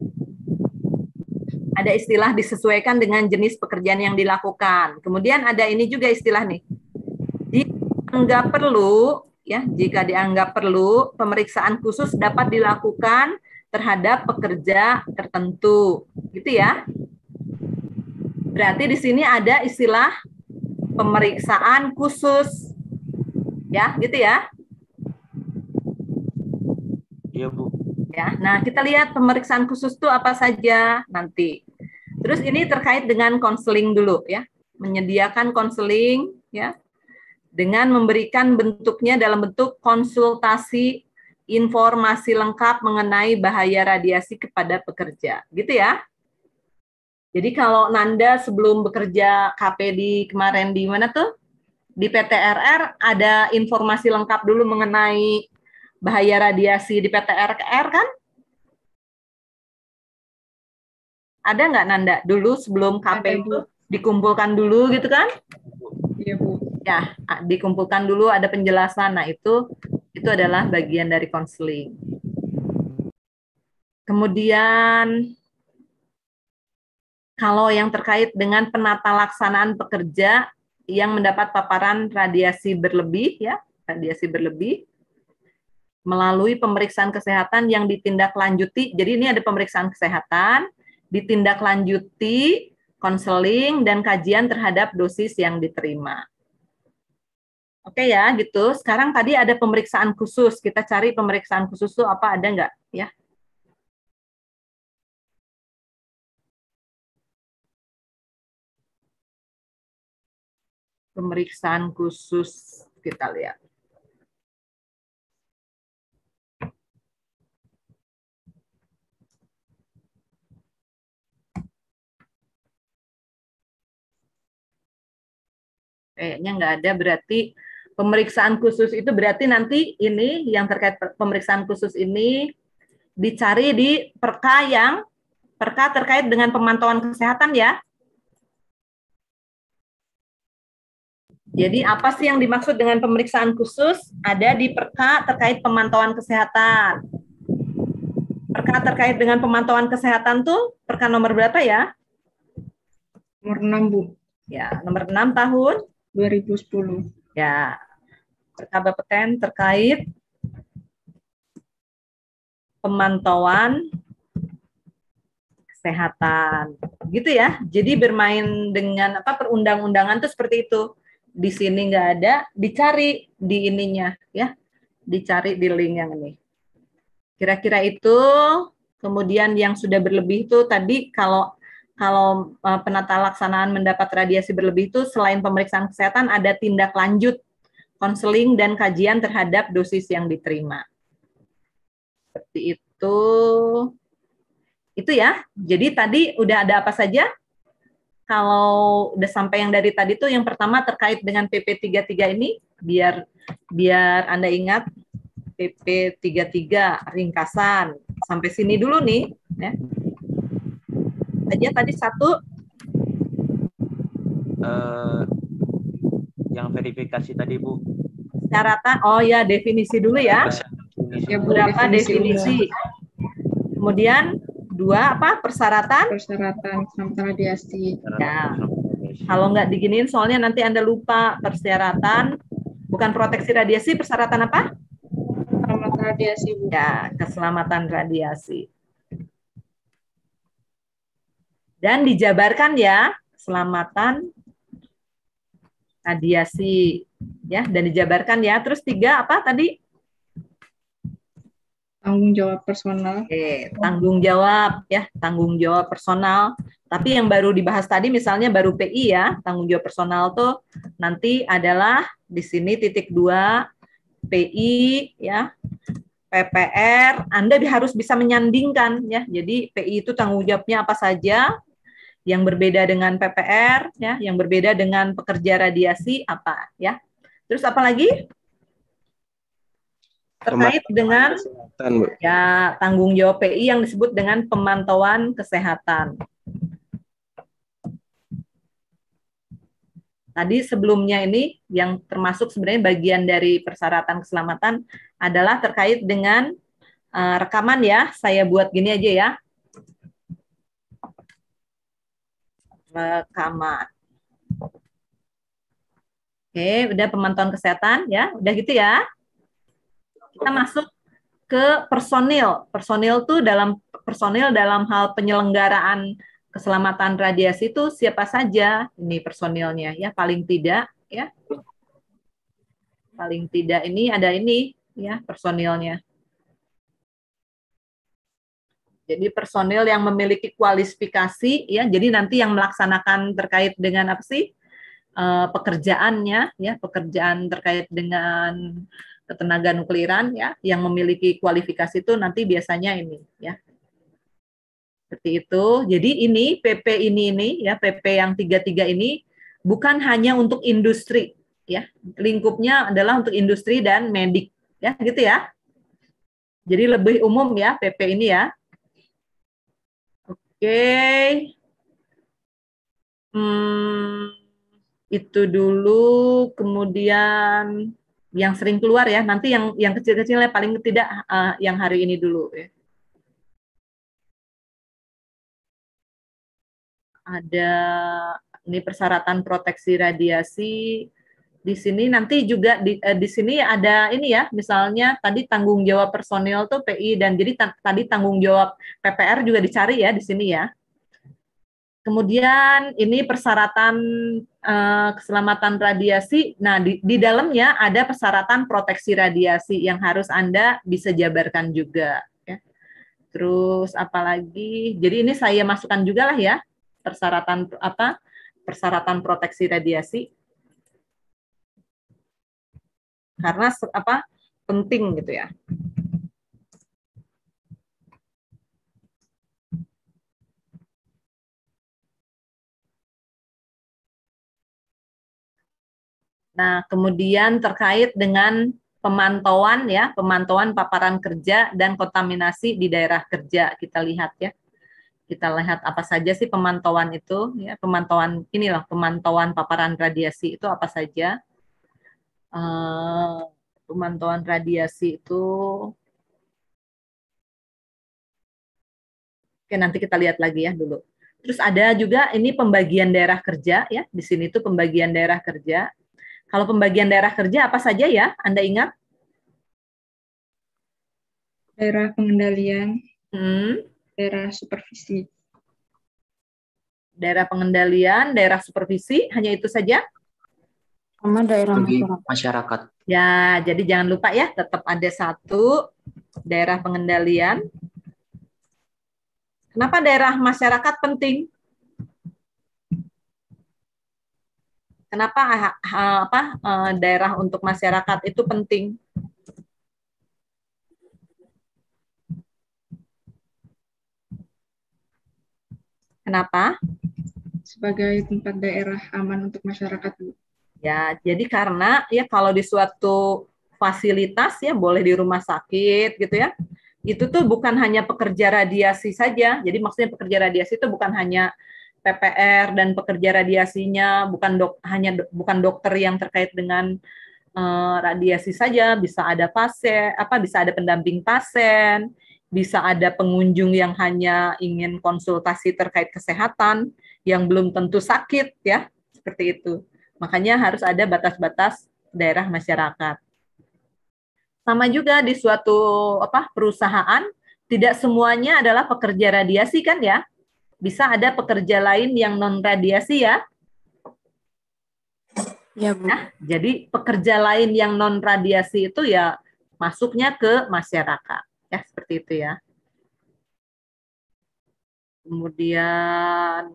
Ada istilah disesuaikan dengan jenis pekerjaan yang dilakukan. Kemudian ada ini juga istilah nih. Jika dianggap perlu, pemeriksaan khusus dapat dilakukan terhadap pekerja tertentu. Gitu ya. Berarti di sini ada istilah pemeriksaan khusus. Ya, gitu ya.
Iya, Bu.
Ya, nah kita lihat pemeriksaan khusus itu apa saja nanti. Terus ini terkait dengan konseling dulu ya, menyediakan konseling ya. dengan memberikan bentuknya dalam bentuk konsultasi informasi lengkap mengenai bahaya radiasi kepada pekerja. Gitu ya. Jadi kalau Nanda sebelum bekerja KP kemarin di mana tuh? Di PT RR ada informasi lengkap dulu mengenai bahaya radiasi di PT RR kan? Ada nggak Nanda? Dulu sebelum KP
Ada,
itu
Bu.
dikumpulkan dulu gitu kan?
Iya, Bu.
Ya, dikumpulkan dulu ada penjelasan. Nah, itu adalah bagian dari konseling. Kemudian kalau yang terkait dengan penata laksanaan pekerja yang mendapat paparan radiasi berlebih ya, radiasi berlebih melalui pemeriksaan kesehatan yang ditindaklanjuti. Jadi ini ada pemeriksaan kesehatan, ditindaklanjuti konseling dan kajian terhadap dosis yang diterima. Oke ya, gitu. Sekarang tadi ada pemeriksaan khusus. Kita cari pemeriksaan khusus itu apa, ada nggak? Ya. Pemeriksaan khusus, kita lihat. Kayaknya nggak ada, berarti pemeriksaan khusus itu berarti nanti ini yang terkait pemeriksaan khusus ini dicari di perka terkait dengan pemantauan kesehatan ya. Jadi apa sih yang dimaksud dengan pemeriksaan khusus? Ada di perka terkait pemantauan kesehatan. Perka terkait dengan pemantauan kesehatan tuh perka nomor berapa ya?
Nomor 6, Bu.
Ya, nomor 6 tahun
2010.
ya. Perka Bapeten terkait pemantauan kesehatan. Gitu ya. Jadi bermain dengan apa perundang-undangan tuh seperti itu. Di sini nggak ada, dicari di ininya ya. Dicari di link yang ini. Kira-kira itu. Kemudian yang sudah berlebih itu tadi kalau penata laksanaan mendapat radiasi berlebih itu selain pemeriksaan kesehatan ada tindak lanjut konseling dan kajian terhadap dosis yang diterima. Seperti itu. Itu ya. Jadi tadi udah ada apa saja? Kalau udah sampai yang dari tadi tuh yang pertama terkait dengan PP 33 ini biar Anda ingat PP 33 ringkasan. Sampai sini dulu nih ya. Aja tadi satu
yang verifikasi tadi Bu.
Persyaratan. Oh ya, definisi dulu ya.
Ya, Bu,
Berapa
definisi
definisi? Kemudian dua apa? Persyaratan?
Persyaratan keselamatan radiasi.
Ya. Kalau nggak diginiin, soalnya nanti Anda lupa persyaratan, bukan proteksi radiasi, persyaratan apa?
Keselamatan radiasi, Bu.
Ya, keselamatan radiasi. Dan dijabarkan ya, keselamatan radiasi. Ya, dan dijabarkan ya. Terus 3 apa tadi?
Tanggung jawab personal.
Oke, tanggung jawab ya, tanggung jawab personal. Tapi yang baru dibahas tadi misalnya baru PI ya, tanggung jawab personal tuh nanti adalah di sini titik 2 PI ya, PPR. Anda harus bisa menyandingkan ya. Jadi PI itu tanggung jawabnya apa saja, yang berbeda dengan PPR ya, yang berbeda dengan pekerja radiasi apa ya. Terus apa lagi? Terkait dengan ya tanggung jawab PI yang disebut dengan pemantauan kesehatan. Tadi sebelumnya ini yang termasuk sebenarnya bagian dari persyaratan keselamatan adalah terkait dengan rekaman ya. Saya buat gini aja ya. Rekaman. Oke, udah pemantauan kesehatan ya. Udah gitu ya. Kita masuk ke personil. Personil tuh dalam hal penyelenggaraan keselamatan radiasi itu siapa saja ini personilnya ya, paling tidak ya. Paling tidak ini ada ini ya personilnya. Jadi personil yang memiliki kualifikasi ya, jadi nanti yang melaksanakan terkait dengan apa sih? pekerjaannya, ya, pekerjaan terkait dengan ketenaga nukliran, ya, yang memiliki kualifikasi itu nanti biasanya ini, ya. Seperti itu. Jadi ini PP ini ya, PP yang 33 ini bukan hanya untuk industri, ya. Lingkupnya adalah untuk industri dan medik, ya, gitu ya. Jadi lebih umum ya PP ini ya. Oke. Itu dulu, kemudian yang sering keluar ya. Nanti yang kecil-kecilnya paling tidak yang hari ini dulu ya. Ada ini persyaratan proteksi radiasi. Di sini nanti juga di sini ada ini ya, misalnya tadi tanggung jawab personil tuh PI, dan jadi tadi tanggung jawab PPR juga dicari ya di sini ya. Kemudian ini persyaratan keselamatan radiasi. Nah, di dalamnya ada persyaratan proteksi radiasi yang harus Anda bisa jabarkan juga. Ya. Terus apalagi? Jadi ini saya masukkan juga lah ya persyaratan apa? Persyaratan proteksi radiasi. Karena apa? Penting gitu ya. Nah, kemudian terkait dengan pemantauan ya, pemantauan paparan kerja dan kontaminasi di daerah kerja, kita lihat ya. Kita lihat apa saja sih pemantauan itu ya, pemantauan inilah pemantauan paparan radiasi itu apa saja. Pemantauan radiasi itu oke, nanti kita lihat lagi ya dulu. Terus ada juga ini pembagian daerah kerja ya. Di sini tuh pembagian daerah kerja. Kalau pembagian daerah kerja apa saja ya? Anda ingat?
Daerah pengendalian, daerah supervisi.
Daerah pengendalian, daerah supervisi, hanya itu saja?
Sama daerah
masyarakat.
Ya, jadi jangan lupa ya, tetap ada satu daerah pengendalian. Kenapa daerah masyarakat penting? Kenapa daerah untuk masyarakat itu penting? Kenapa?
Sebagai tempat daerah aman untuk masyarakat.
Ya, jadi karena ya kalau di suatu fasilitas ya boleh di rumah sakit gitu ya. Itu tuh bukan hanya pekerja radiasi saja. Jadi maksudnya pekerja radiasi itu bukan hanya PPR dan pekerja radiasinya, bukan dokter yang terkait dengan radiasi saja, bisa ada pasien, bisa ada pendamping pasien, bisa ada pengunjung yang hanya ingin konsultasi terkait kesehatan yang belum tentu sakit ya, seperti itu. Makanya harus ada batas-batas daerah masyarakat. Sama juga di suatu perusahaan, tidak semuanya adalah pekerja radiasi kan ya. Bisa ada pekerja lain yang non radiasi ya.
Ya, Bu.
Nah, jadi pekerja lain yang non radiasi itu ya masuknya ke masyarakat. Ya, seperti itu ya. Kemudian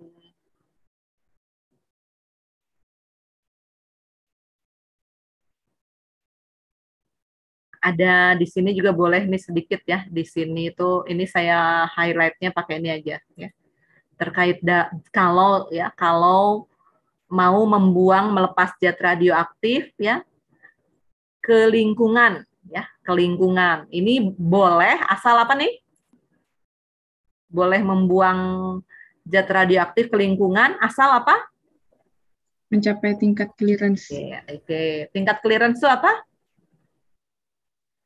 ada di sini juga boleh nih sedikit ya. Di sini itu ini saya highlight-nya pakai ini aja ya. Terkait kalau mau melepas zat radioaktif ya ke lingkungan ya, ke lingkungan. Ini boleh asal apa nih? Boleh membuang zat radioaktif ke lingkungan asal apa?
Mencapai tingkat clearance.
Oke. Tingkat clearance itu apa?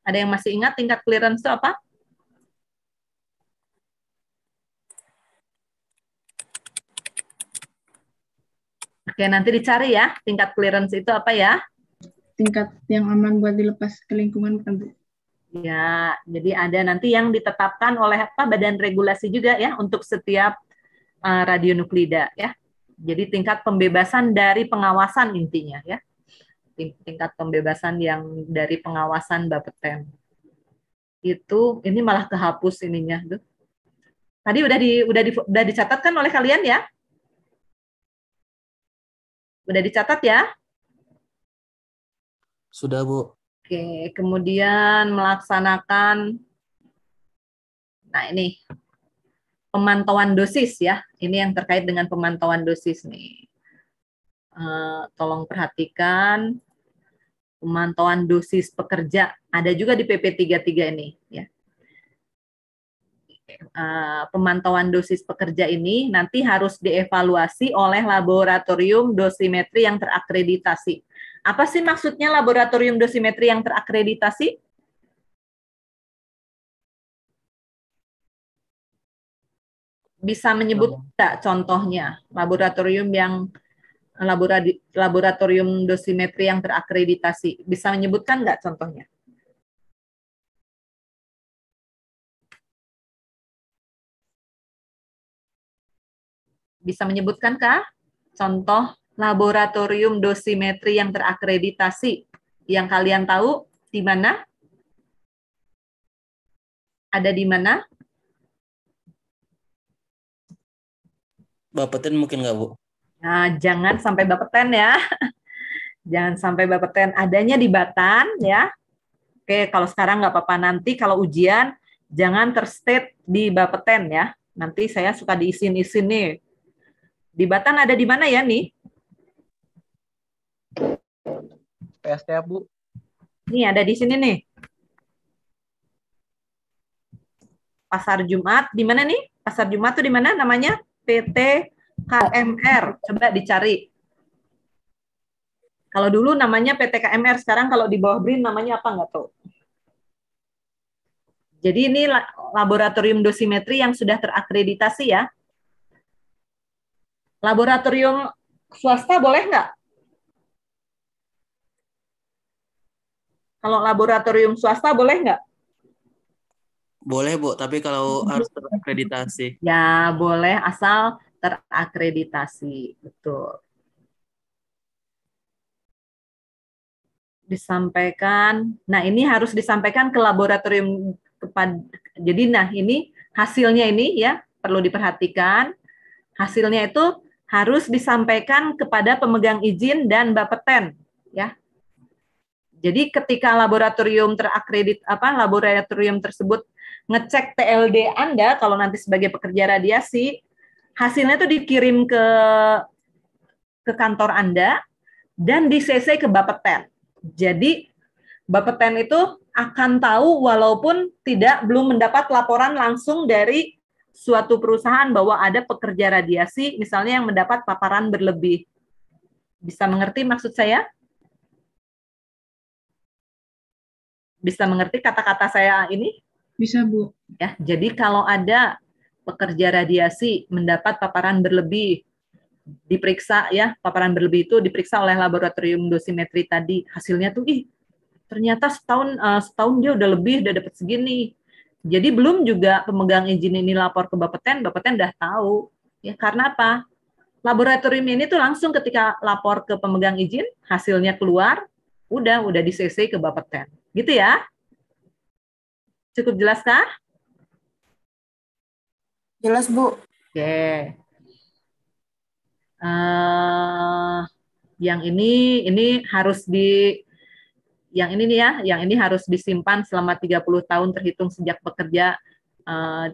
Ada yang masih ingat tingkat clearance itu apa? Oke, nanti dicari ya, tingkat clearance itu apa ya?
Tingkat yang aman buat dilepas ke lingkungan, bukan, Bu?
Ya, jadi ada nanti yang ditetapkan oleh badan regulasi juga ya untuk setiap radionuklida ya. Jadi tingkat pembebasan dari pengawasan intinya ya. Tingkat pembebasan yang dari pengawasan Bapeten. Itu ini malah kehapus ininya tuh. Tadi udah dicatatkan oleh kalian ya? Udah dicatat ya?
Sudah, Bu.
Oke, kemudian melaksanakan, nah ini, pemantauan dosis ya. Ini yang terkait dengan pemantauan dosis nih. Tolong perhatikan pemantauan dosis pekerja. Ada juga di PP 33 ini ya. Pemantauan dosis pekerja ini nanti harus dievaluasi oleh laboratorium dosimetri yang terakreditasi. Apa sih maksudnya laboratorium dosimetri yang terakreditasi? Bisa menyebut nggak contohnya laboratorium dosimetri yang terakreditasi? Bisa menyebutkan nggak contohnya? Bisa menyebutkankah contoh laboratorium dosimetri yang terakreditasi yang kalian tahu di mana? Ada di mana?
Bapeten mungkin nggak, Bu?
Nah, jangan sampai bapeten ya. Jangan sampai bapeten. Adanya di Batan ya. Oke, kalau sekarang nggak apa-apa. Nanti kalau ujian, jangan terstate di bapeten ya. Nanti saya suka diisin-isin nih. Di Batan ada di mana ya nih?
PSTA, Bu.
Nih, ada di sini nih. Pasar Jumat, di mana nih? Pasar Jumat tuh di mana namanya? PT KMR. Coba dicari. Kalau dulu namanya PT KMR, sekarang kalau di bawah BRIN namanya apa nggak tahu. Jadi ini laboratorium dosimetri yang sudah terakreditasi ya. Laboratorium swasta boleh nggak? Kalau laboratorium swasta boleh nggak?
Boleh, Bu, tapi kalau harus terakreditasi.
Ya, boleh asal terakreditasi. Betul. Disampaikan. Nah, ini harus disampaikan ke laboratorium jadi ini hasilnya ini ya perlu diperhatikan. Hasilnya itu harus disampaikan kepada pemegang izin dan Bapeten ya. Jadi ketika laboratorium laboratorium tersebut ngecek TLD Anda kalau nanti sebagai pekerja radiasi, hasilnya itu dikirim ke kantor Anda dan di CC ke Bapeten. Jadi Bapeten itu akan tahu walaupun belum mendapat laporan langsung dari suatu perusahaan bahwa ada pekerja radiasi misalnya yang mendapat paparan berlebih. Bisa mengerti maksud saya? Bisa mengerti kata-kata saya ini?
Bisa, Bu.
Ya, jadi kalau ada pekerja radiasi mendapat paparan berlebih, diperiksa ya, paparan berlebih itu diperiksa oleh laboratorium dosimetri tadi, hasilnya tuh ternyata setahun dia udah lebih, udah dapat segini. Jadi belum juga pemegang izin ini lapor ke Bapeten udah tahu. Ya karena apa? Laboratorium ini tuh langsung ketika lapor ke pemegang izin, hasilnya keluar, udah di CC ke Bapeten. Gitu ya? Cukup jelas kah?
Jelas, Bu.
Oke. Yang ini harus yang ini nih ya, yang ini harus disimpan selama 30 tahun terhitung sejak pekerja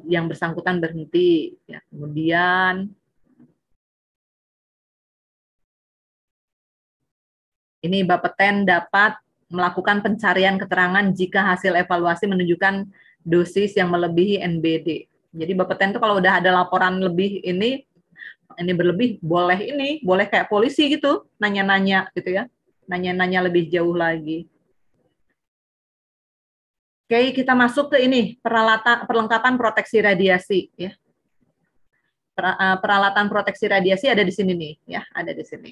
yang bersangkutan berhenti. Ya, kemudian ini Bapeten dapat melakukan pencarian keterangan jika hasil evaluasi menunjukkan dosis yang melebihi NBD. Jadi Bapeten itu kalau udah ada laporan lebih ini berlebih, boleh kayak polisi gitu, nanya-nanya gitu ya, nanya-nanya lebih jauh lagi. Oke, kita masuk ke ini perlengkapan proteksi radiasi ya. Peralatan proteksi radiasi ada di sini nih ya, ada di sini.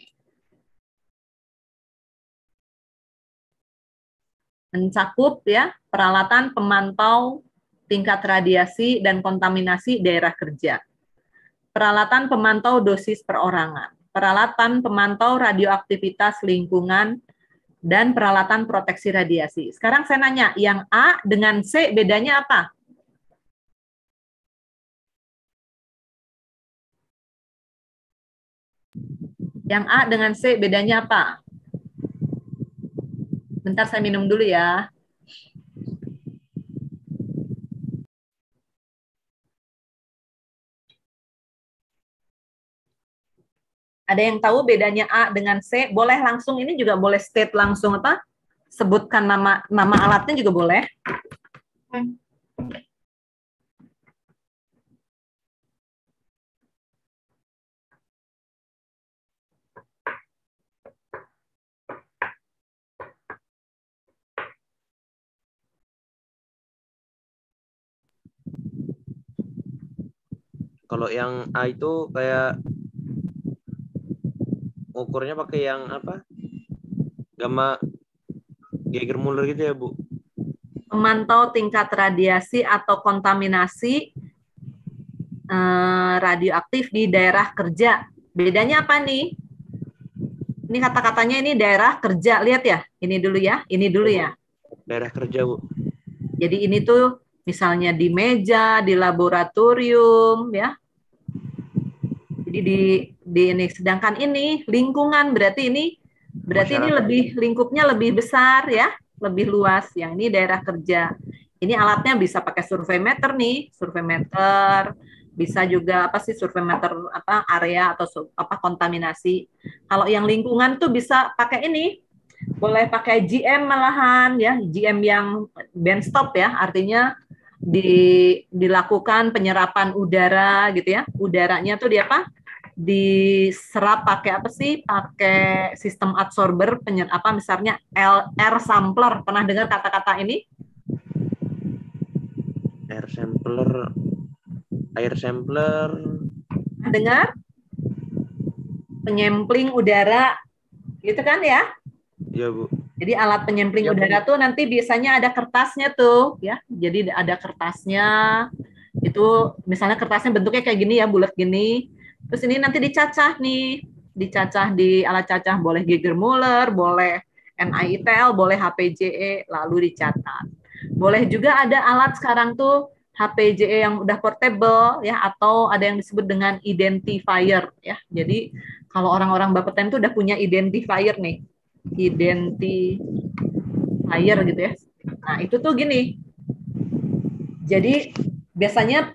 Mencakup ya peralatan pemantau tingkat radiasi dan kontaminasi daerah kerja. Peralatan pemantau dosis perorangan, peralatan pemantau radioaktivitas lingkungan, dan peralatan proteksi radiasi. Sekarang saya nanya, yang A dengan C bedanya apa? Yang A dengan C bedanya apa? Bentar saya minum dulu ya. Ada yang tahu bedanya A dengan C? Boleh langsung, ini juga boleh state langsung apa? Sebutkan nama alatnya juga boleh.
Kalau yang A itu kayak ukurnya pakai yang apa? Gamma Geiger-Müller gitu ya, Bu?
Memantau tingkat radiasi atau kontaminasi radioaktif di daerah kerja. Bedanya apa nih? Ini kata-katanya ini daerah kerja. Lihat ya, ini dulu ya, ini dulu ya.
Daerah kerja, Bu.
Jadi ini tuh misalnya di meja, di laboratorium, ya. Jadi di ini. Sedangkan ini lingkungan, berarti ini lebih lingkupnya lebih besar ya, lebih luas. Yang ini daerah kerja. Ini alatnya bisa pakai surveimeter nih, surveimeter. Bisa juga apa sih surveimeter apa area atau apa kontaminasi. Kalau yang lingkungan tuh bisa pakai ini. Boleh pakai GM malahan ya, GM yang benchtop ya, artinya dilakukan penyerapan udara gitu ya. Udaranya tuh dia apa? Diserap pakai apa sih? Pakai sistem absorber apa misalnya air sampler. Pernah dengar kata-kata ini?
Air sampler.
Dengar? Penyempling udara gitu kan ya?
Iya, Bu.
Jadi alat penyempling udara tuh nanti biasanya ada kertasnya tuh ya. Jadi ada kertasnya. Itu misalnya kertasnya bentuknya kayak gini ya, bulat gini. Terus ini nanti dicacah nih. Dicacah di alat cacah, boleh Geiger-Müller, boleh NITL, boleh HPJE, lalu dicatat. Boleh juga ada alat sekarang tuh HPJE yang udah portable ya, atau ada yang disebut dengan identifier ya. Jadi kalau orang-orang Bapeten tuh udah punya identifier nih. Identifier gitu ya. Nah, itu tuh gini. Jadi biasanya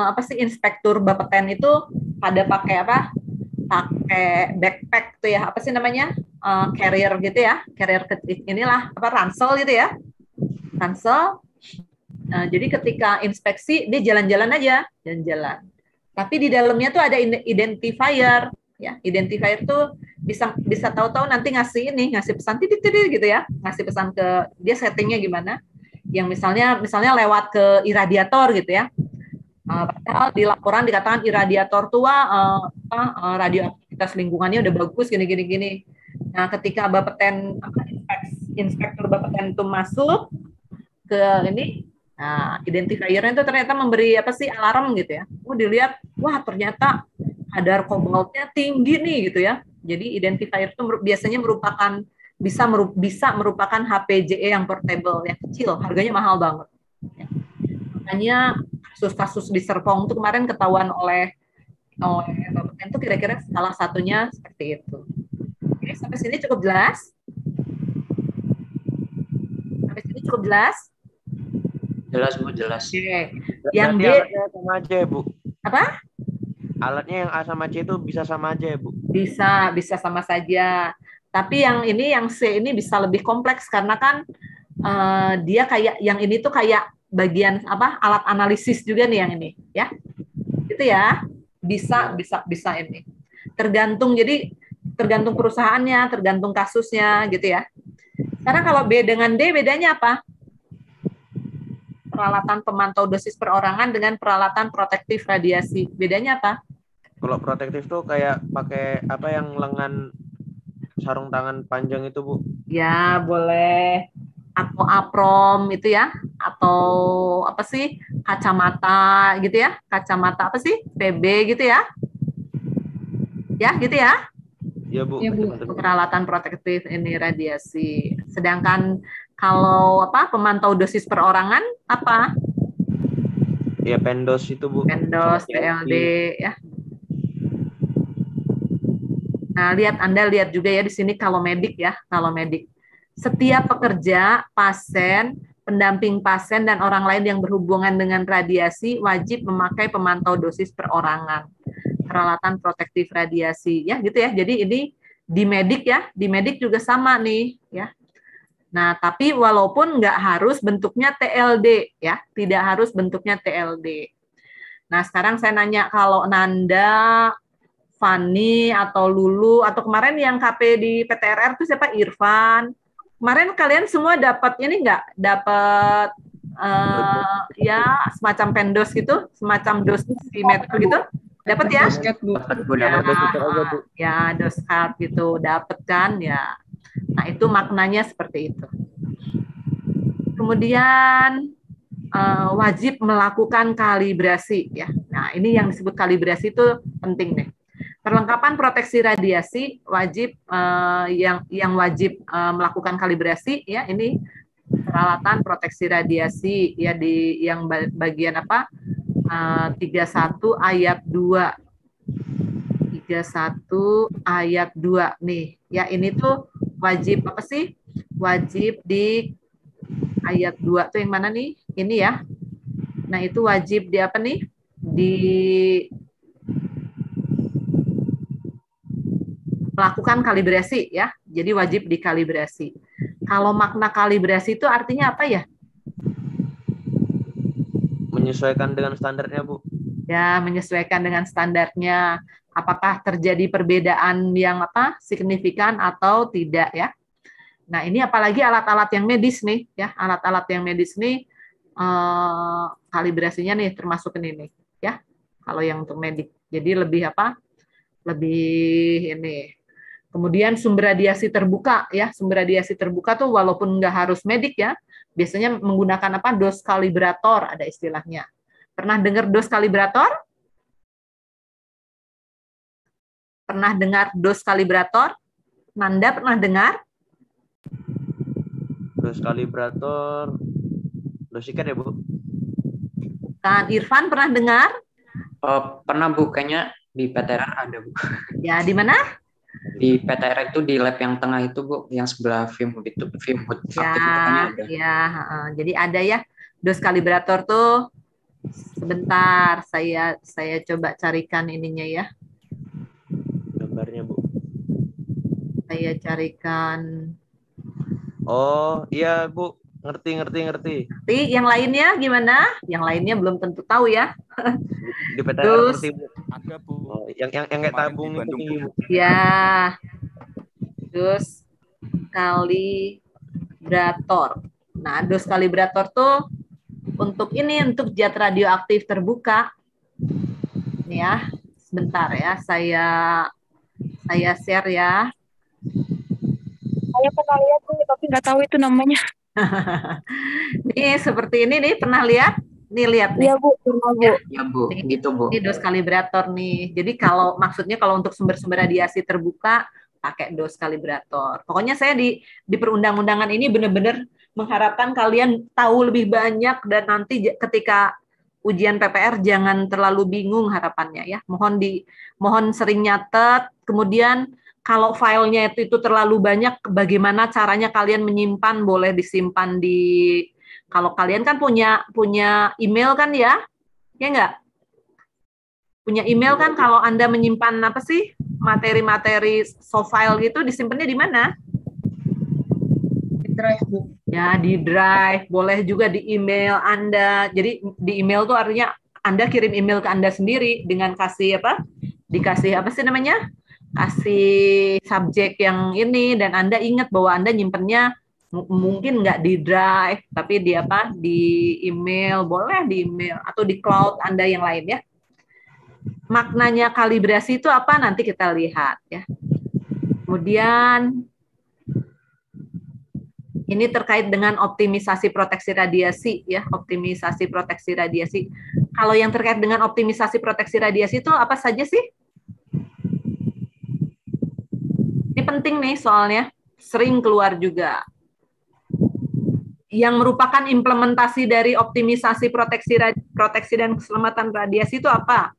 apa sih inspektur Bapeten itu pada pakai apa? Pakai backpack tuh ya, apa sih namanya? Carrier gitu ya. Carrier inilah apa ransel gitu ya. Ransel. Jadi ketika inspeksi dia jalan-jalan aja, jalan-jalan. Tapi di dalamnya tuh ada identifier ya. Identifier tuh bisa tahu-tahu nanti ngasih pesan titik gitu ya, ngasih pesan ke dia settingnya gimana, yang misalnya lewat ke iradiator gitu ya, padahal di laporan dikatakan iradiator tua radioaktivitas lingkungannya udah bagus gini. Nah ketika Bapeten inspektur Bapeten itu masuk ke ini, nah identifiernya itu ternyata memberi apa sih alarm gitu ya, dilihat wah ternyata kadar kobaltnya tinggi nih gitu ya. Jadi identifier itu biasanya bisa merupakan HPJE yang portable yang kecil, harganya mahal banget. Ya. Makanya kasus-kasus di Serpong itu kemarin ketahuan oleh Bapeten itu kira-kira salah satunya seperti itu. Oke, sampai sini cukup jelas? Sampai sini cukup jelas?
Jelas, Bu, jelas.
Oke.
Yang B alatnya sama aja ya, Bu.
Apa?
Alatnya yang A sama C itu bisa sama aja ya, Bu?
Bisa sama saja. Tapi yang ini, yang C ini bisa lebih kompleks karena kan dia kayak yang ini tuh kayak bagian apa alat analisis juga nih yang ini, ya. Itu ya. Bisa ini. Tergantung perusahaannya, tergantung kasusnya gitu ya. Sekarang kalau B dengan D bedanya apa? Peralatan pemantau dosis perorangan dengan peralatan protektif radiasi. Bedanya apa?
Kalau protektif tuh kayak pakai apa yang lengan sarung tangan panjang itu, Bu?
Ya, boleh. Atau apron itu ya. Atau apa sih? Kacamata gitu ya. Kacamata apa sih? PB gitu ya. Ya, gitu ya.
Ya, Bu.
Ya, Bu.
Peralatan protektif ini radiasi. Sedangkan kalau apa pemantau dosis perorangan apa?
Ya pendos itu, Bu.
Pendos, PLD ya. Nah, Anda lihat juga ya di sini kalau medik ya, kalau medik. Setiap pekerja, pasien, pendamping pasien, dan orang lain yang berhubungan dengan radiasi wajib memakai pemantau dosis perorangan, peralatan protektif radiasi, ya gitu ya. Jadi ini di medik ya, di medik juga sama nih ya. Nah, tapi walaupun nggak harus bentuknya TLD ya, tidak harus bentuknya TLD. Nah, sekarang saya nanya kalau Nanda, Fani, atau Lulu, atau kemarin yang KP di PTRR itu siapa? Irfan. Kemarin kalian semua dapat ini nggak? Dapat ya semacam pendos gitu, semacam dosimeter gitu? Dapat ya?
Basket, Bu.
Ya, doskat gitu, dapat kan ya. Nah, itu maknanya seperti itu. Kemudian wajib melakukan kalibrasi ya. Nah, ini yang disebut kalibrasi itu penting nih. Perlengkapan proteksi radiasi wajib yang wajib melakukan kalibrasi ya, ini peralatan proteksi radiasi ya di yang bagian apa? 31 ayat 2. 31 ayat 2 nih. Ya, ini tuh wajib apa sih? Wajib di ayat 2 tuh yang mana nih? Ini ya. Nah, itu wajib di apa nih? Di melakukan kalibrasi ya. Jadi wajib dikalibrasi. Kalau makna kalibrasi itu artinya apa ya?
Menyesuaikan dengan standarnya, Bu.
Ya, menyesuaikan dengan standarnya. Apakah terjadi perbedaan yang apa? Signifikan atau tidak ya? Nah, ini apalagi alat-alat yang medis nih ya. Alat-alat yang medis nih kalibrasinya nih termasuk ini nih ya. Kalau yang untuk medik. Jadi lebih apa? Lebih ini. Kemudian sumber radiasi terbuka ya, sumber radiasi terbuka tuh walaupun nggak harus medik ya, biasanya menggunakan apa? Dos kalibrator ada istilahnya. Pernah dengar dos kalibrator? Pernah dengar dos kalibrator? Nanda pernah dengar?
Dos kalibrator, dosikan ya, Bu?
Kan Irfan pernah dengar?
Oh, pernah Bu, kayaknya di PTR ada Bu.
Ya, di mana?
Di PTR itu di lab yang tengah itu Bu, yang sebelah Fimhud itu, Fimhud aktif itu kayaknya ada.
Ya, jadi ada ya dos kalibrator tuh. Sebentar, saya coba carikan ininya ya.
Gambarnya, Bu.
Saya carikan.
Oh, iya, Bu. Ngerti.
Nanti yang lainnya gimana? Yang lainnya belum tentu tahu ya.
Di PTR
Terus,
ngerti, Bu.
Ada, Bu.
Oh, yang kayak tabung itu tinggi, Bu.
ya, dos kalibrator. Nah, dos kalibrator tuh untuk ini, untuk zat radioaktif terbuka. Ini ya, sebentar ya, saya share ya.
Saya pernah lihat tuh, tapi nggak tahu itu namanya.
Nih seperti ini nih, pernah lihat? Nih lihat nih.
Iya Bu, pernah Bu.
Ya Bu, gitu Bu.
Ini dos kalibrator nih. Jadi kalau maksudnya kalau untuk sumber-sumber radiasi terbuka pakai dos kalibrator. Pokoknya saya di perundang-undangan ini benar-benar mengharapkan kalian tahu lebih banyak, dan nanti ketika ujian PPR jangan terlalu bingung harapannya ya. Mohon sering nyatet. Kemudian kalau filenya itu terlalu banyak, bagaimana caranya kalian menyimpan? Boleh disimpan di, kalau kalian kan punya email kan ya? Ya enggak? Punya email kan, kalau Anda menyimpan apa sih? Materi-materi soft file gitu, disimpannya di mana?
Di Drive, Bu.
Ya, di Drive, boleh juga di email Anda. Jadi di email tuh artinya Anda kirim email ke Anda sendiri dengan kasih apa? Dikasih apa sih namanya? Kasih subjek yang ini, dan Anda ingat bahwa Anda nyimpennya mungkin nggak di Drive, tapi di apa? Di email, boleh di email atau di cloud Anda yang lain ya. Maknanya kalibrasi itu apa? Nanti kita lihat ya. Kemudian ini terkait dengan optimisasi proteksi radiasi ya, optimisasi proteksi radiasi. Kalau yang terkait dengan optimisasi proteksi radiasi itu apa saja sih? Ini penting nih soalnya, sering keluar juga. Yang merupakan implementasi dari optimisasi proteksi dan keselamatan radiasi itu apa?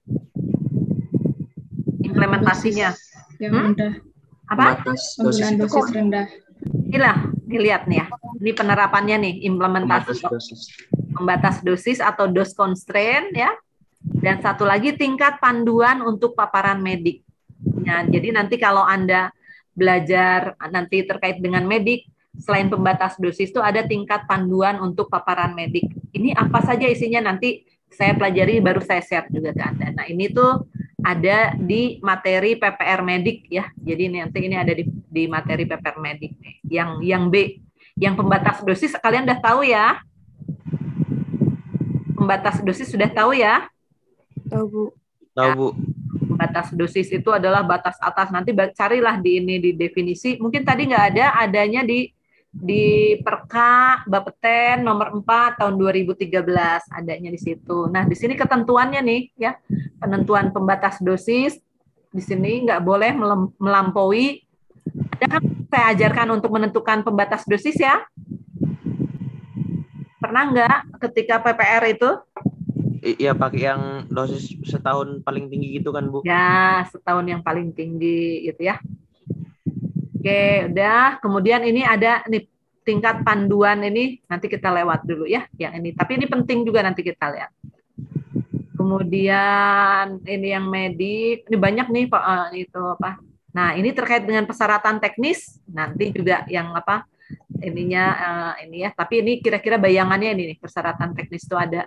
Implementasinya.
yang
Hmm?
rendah,
Apa?
Pembatas dosis
penggunaan
itu
dosis rendah.
Inilah, dilihat nih ya. Ini penerapannya nih, implementasi
pembatas dosis.
pembatas dosis atau dose constraint ya. Dan satu lagi tingkat panduan untuk paparan medik. Ya, jadi nanti kalau Anda belajar nanti terkait dengan medik, selain pembatas dosis itu ada tingkat panduan untuk paparan medik. Ini apa saja isinya nanti saya pelajari baru saya share juga ke Anda. Nah, ini tuh ada di materi PPR medik ya. Jadi nanti ini ada di materi PPR medik nih. Yang B, yang pembatas dosis kalian udah tahu ya? Pembatas dosis sudah tahu ya?
Tahu, Bu.
Tahu Bu.
Batas dosis itu adalah batas atas. Nanti carilah di ini di definisi. Mungkin tadi nggak ada, adanya di Perka Bapeten nomor 4 tahun 2013 adanya di situ. Nah, di sini ketentuannya nih ya. Penentuan pembatas dosis di sini nggak boleh melampaui. Ada kan saya ajarkan untuk menentukan pembatas dosis ya? Pernah nggak ketika PPR itu?
Iya, pakai yang dosis setahun paling tinggi gitu kan, Bu?
Ya, setahun yang paling tinggi gitu ya. Oke, udah. Kemudian ini ada nih tingkat panduan ini nanti kita lewat dulu ya, yang ini. Tapi ini penting juga nanti kita lihat. Kemudian ini yang medik, ini banyak nih Pak, itu apa? Nah, ini terkait dengan persyaratan teknis, nanti juga yang apa? Ininya ini ya. Tapi ini kira-kira bayangannya ini nih, persyaratan teknis itu ada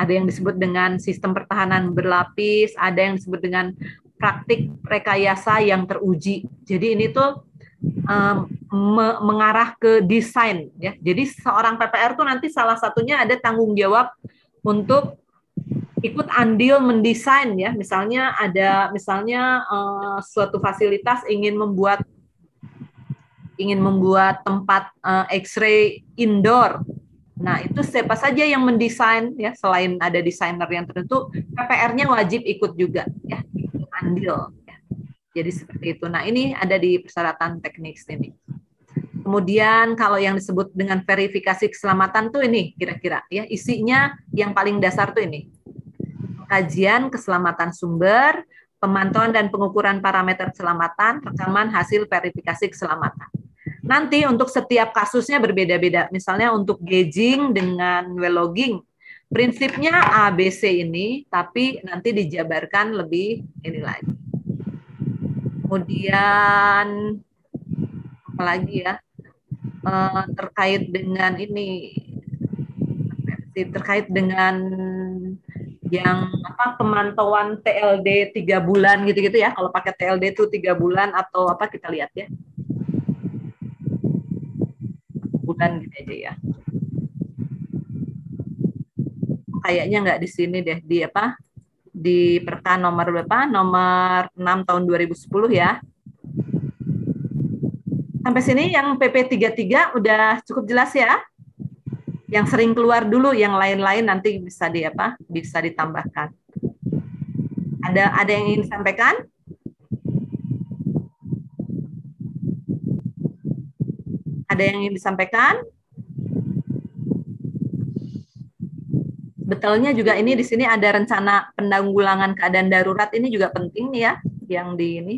yang disebut dengan sistem pertahanan berlapis, ada yang disebut dengan praktik rekayasa yang teruji. Jadi ini tuh mengarah ke desain ya. Jadi seorang PPR tuh nanti salah satunya ada tanggung jawab untuk ikut andil mendesain ya. Misalnya suatu fasilitas ingin membuat tempat X-ray indoor. Nah, itu siapa saja yang mendesain ya, selain ada desainer yang tertentu, PPR-nya wajib ikut juga ya, ikut andil ya. Jadi seperti itu. Nah, ini ada di persyaratan teknis ini. Kemudian kalau yang disebut dengan verifikasi keselamatan tuh ini kira-kira ya, isinya yang paling dasar tuh ini. Kajian keselamatan sumber, pemantauan dan pengukuran parameter keselamatan, rekaman hasil verifikasi keselamatan. Nanti untuk setiap kasusnya berbeda-beda. Misalnya untuk gauging dengan well logging, prinsipnya A, B, C ini, tapi nanti dijabarkan lebih ini lagi. Kemudian apa lagi ya? Terkait dengan ini, terkait dengan yang apa pemantauan TLD 3 bulan gitu-gitu ya. Kalau pakai TLD itu 3 bulan atau apa kita lihat ya. Bulan gitu aja ya. Kayaknya nggak di sini deh, di apa? Di Perka nomor berapa? Nomor 6 tahun 2010 ya. Sampai sini yang PP 33 udah cukup jelas ya? Yang sering keluar dulu, yang lain-lain nanti bisa di apa? Bisa ditambahkan. Ada yang ingin disampaikan? Ada yang ingin disampaikan? Betulnya juga ini di sini ada rencana penanggulangan keadaan darurat, ini juga penting ya, yang di ini.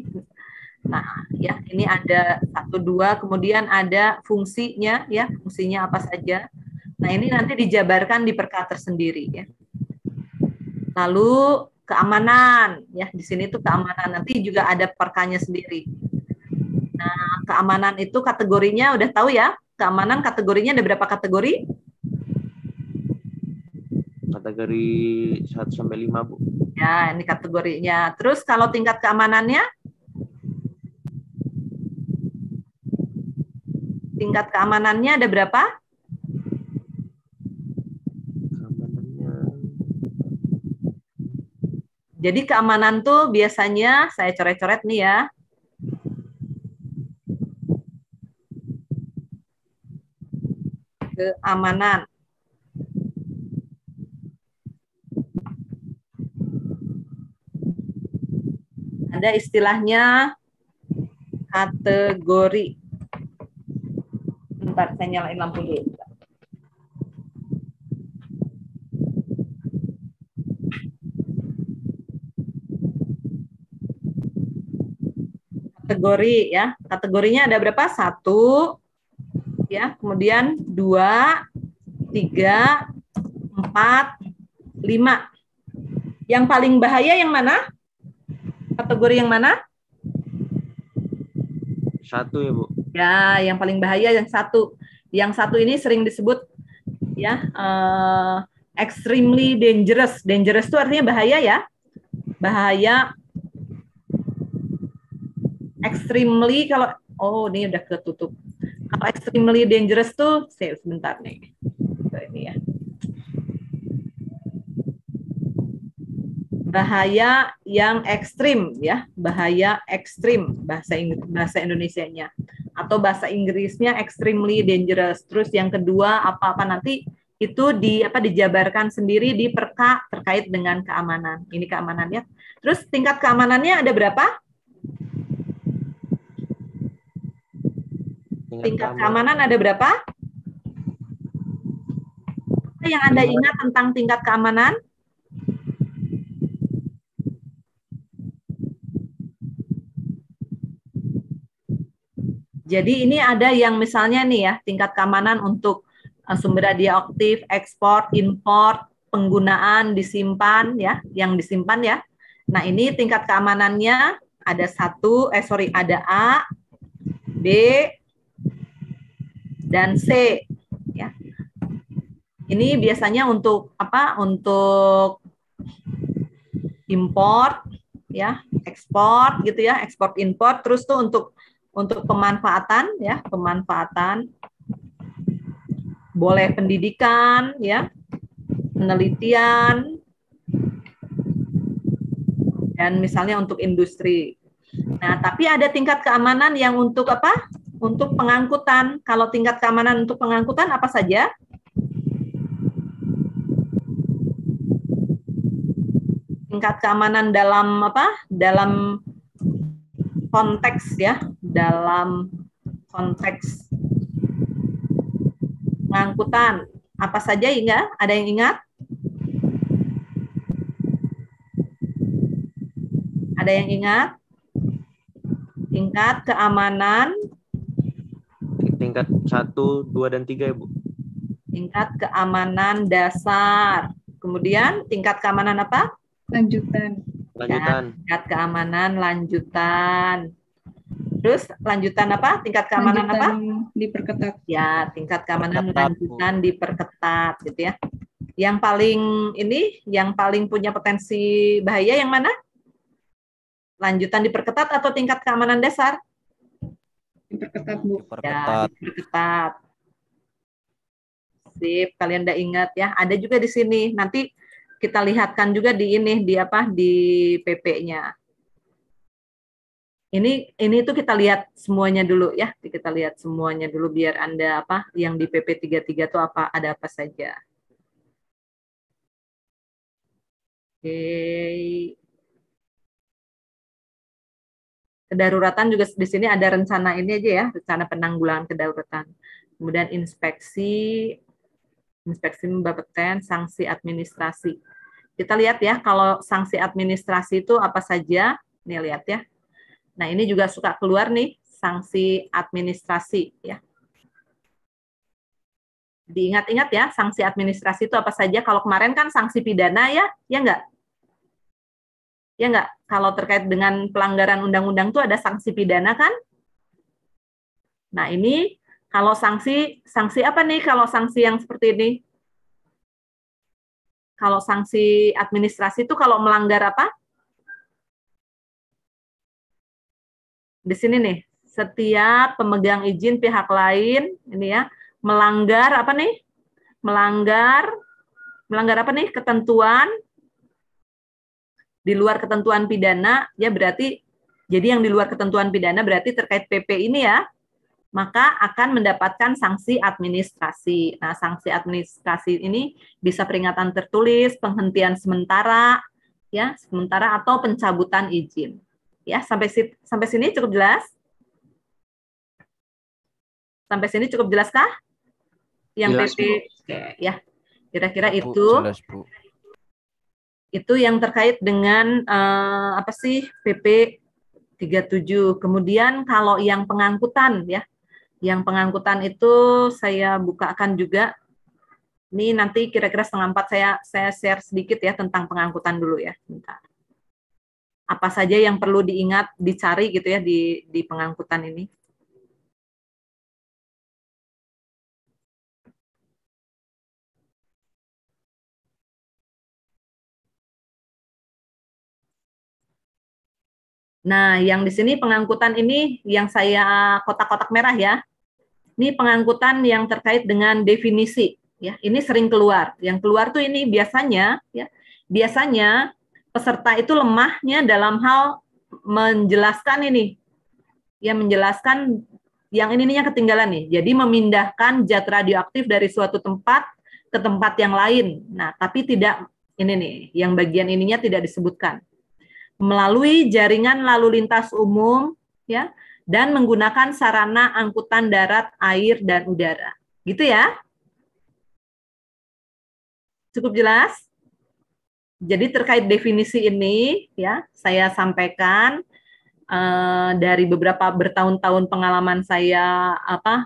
Nah, ya ini ada 1 2, kemudian ada fungsinya ya, fungsinya apa saja. Nah, ini nanti dijabarkan di perka tersendiri ya. Lalu keamanan ya, di sini tuh keamanan, nanti juga ada perkanya sendiri. Nah, keamanan itu kategorinya udah tahu ya? Keamanan kategorinya ada berapa kategori?
Kategori 1 sampai 5, Bu.
Ya, ini kategorinya. Terus kalau tingkat keamanannya? Tingkat keamanannya ada berapa?
Keamanannya.
Jadi keamanan tuh biasanya saya coret-coret nih ya. Keamanan. Ada istilahnya kategori. Bentar, saya nyalain lampu dulu. kategori ya. Kategorinya ada berapa? 1 ya, kemudian 2, 3, 4, 5. Yang paling bahaya yang mana? Kategori yang mana?
1 ya, Bu.
Ya, yang paling bahaya yang 1. Yang 1 ini sering disebut ya extremely dangerous. Dangerous itu artinya bahaya ya. Bahaya. Extremely kalau ini udah ketutup. Kalau extremely dangerous tuh sebentar nih. Ini ya. Bahaya yang ekstrim ya, bahaya ekstrim bahasa Indonesianya, atau bahasa Inggrisnya extremely dangerous. Terus yang kedua apa nanti itu dijabarkan sendiri di perka terkait dengan keamanan. Ini keamanannya. Terus tingkat keamanannya ada berapa? Tingkat keamanan ada berapa? Apa yang Anda ingat tentang tingkat keamanan? Jadi ini ada yang misalnya nih ya, tingkat keamanan untuk sumber radioaktif, ekspor, impor, penggunaan, disimpan ya, yang disimpan ya. Nah, ini tingkat keamanannya ada ada A, B, dan C ya. Ini biasanya untuk apa? Untuk import ya, ekspor gitu ya, ekspor impor. Terus tuh untuk pemanfaatan ya, pemanfaatan boleh pendidikan ya, penelitian, dan misalnya untuk industri. Nah, tapi ada tingkat keamanan yang untuk apa? Untuk pengangkutan. Kalau tingkat keamanan untuk pengangkutan apa saja? Tingkat keamanan dalam apa? Dalam konteks ya, dalam konteks pengangkutan. Apa saja hingga? Ada yang ingat? Ada yang ingat? Tingkat keamanan
tingkat 1, 2, dan 3 ya, Bu.
Tingkat keamanan dasar. Kemudian tingkat keamanan apa?
Lanjutan.
Lanjutan.
Tingkat keamanan lanjutan. Terus lanjutan apa? Tingkat keamanan
Lanjutan
apa?
diperketat.
Ya, tingkat keamanan
Perketat,
lanjutan diperketat gitu ya. Yang paling punya potensi bahaya yang mana? Lanjutan diperketat atau tingkat keamanan dasar?
Diperketat, Bu.
Ya, diperketat. Sip, kalian udah ingat ya. Ada juga di sini. Nanti kita lihatkan juga di PP-nya. Ini tuh kita lihat semuanya dulu ya. Kita lihat semuanya dulu biar Anda yang di PP 33 tuh ada apa saja. Oke. Kedaruratan juga di sini ada rencana ini aja ya, rencana penanggulangan kedaruratan. Kemudian inspeksi Bapeten, sanksi administrasi. Kita lihat ya, kalau sanksi administrasi itu apa saja? Nih lihat ya. Nah, ini juga suka keluar nih, sanksi administrasi ya. Diingat-ingat ya, sanksi administrasi itu apa saja? Kalau kemarin kan sanksi pidana ya enggak? Ya enggak? Kalau terkait dengan pelanggaran undang-undang itu ada sanksi pidana kan? Nah, ini kalau sanksi apa nih kalau sanksi yang seperti ini? Kalau sanksi administrasi itu kalau melanggar apa? Di sini nih, setiap pemegang izin pihak lain ini ya, melanggar apa nih? Melanggar apa nih? Ketentuan di luar ketentuan pidana, ya berarti, jadi yang di luar ketentuan pidana berarti terkait PP ini ya, maka akan mendapatkan sanksi administrasi. Nah, sanksi administrasi ini bisa peringatan tertulis, penghentian sementara, ya, sementara atau pencabutan izin. Ya, sampai sini cukup jelas? Sampai sini cukup jelas kah? Yang
Jelas,
PP, oke, ya, kira-kira
Bu,
itu.
jelas, Bu.
Itu yang terkait dengan PP 37. Kemudian kalau yang pengangkutan ya, yang pengangkutan itu saya bukakan juga. Ini nanti kira-kira 3:30 saya share sedikit ya tentang pengangkutan dulu ya. Bentar. Apa saja yang perlu diingat, dicari gitu ya di pengangkutan ini. Nah, yang di sini pengangkutan ini yang saya kotak-kotak merah ya. Ini pengangkutan yang terkait dengan definisi ya. Ini sering keluar. Yang keluar tuh ini biasanya ya. Biasanya peserta itu lemahnya dalam hal menjelaskan ini. Ya, menjelaskan yang ininya ketinggalan nih. Jadi memindahkan zat radioaktif dari suatu tempat ke tempat yang lain. Nah, tapi tidak ini nih, yang bagian ininya tidak disebutkan. Melalui jaringan lalu lintas umum ya dan menggunakan sarana angkutan darat, air dan udara. Gitu ya. Cukup jelas? Jadi terkait definisi ini ya, saya sampaikan dari beberapa bertahun-tahun pengalaman saya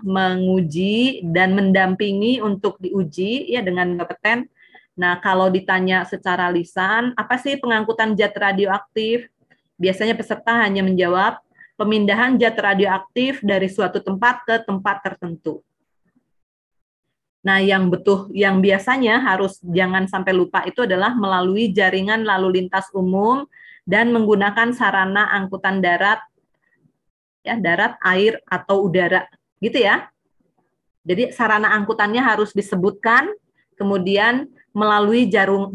menguji dan mendampingi untuk diuji ya dengan kompeten. Nah, kalau ditanya secara lisan, apa sih pengangkutan zat radioaktif? Biasanya peserta hanya menjawab pemindahan zat radioaktif dari suatu tempat ke tempat tertentu. Nah, yang biasanya harus jangan sampai lupa itu adalah melalui jaringan lalu lintas umum dan menggunakan sarana angkutan darat, ya darat, air atau udara, gitu ya. Jadi sarana angkutannya harus disebutkan, kemudian melalui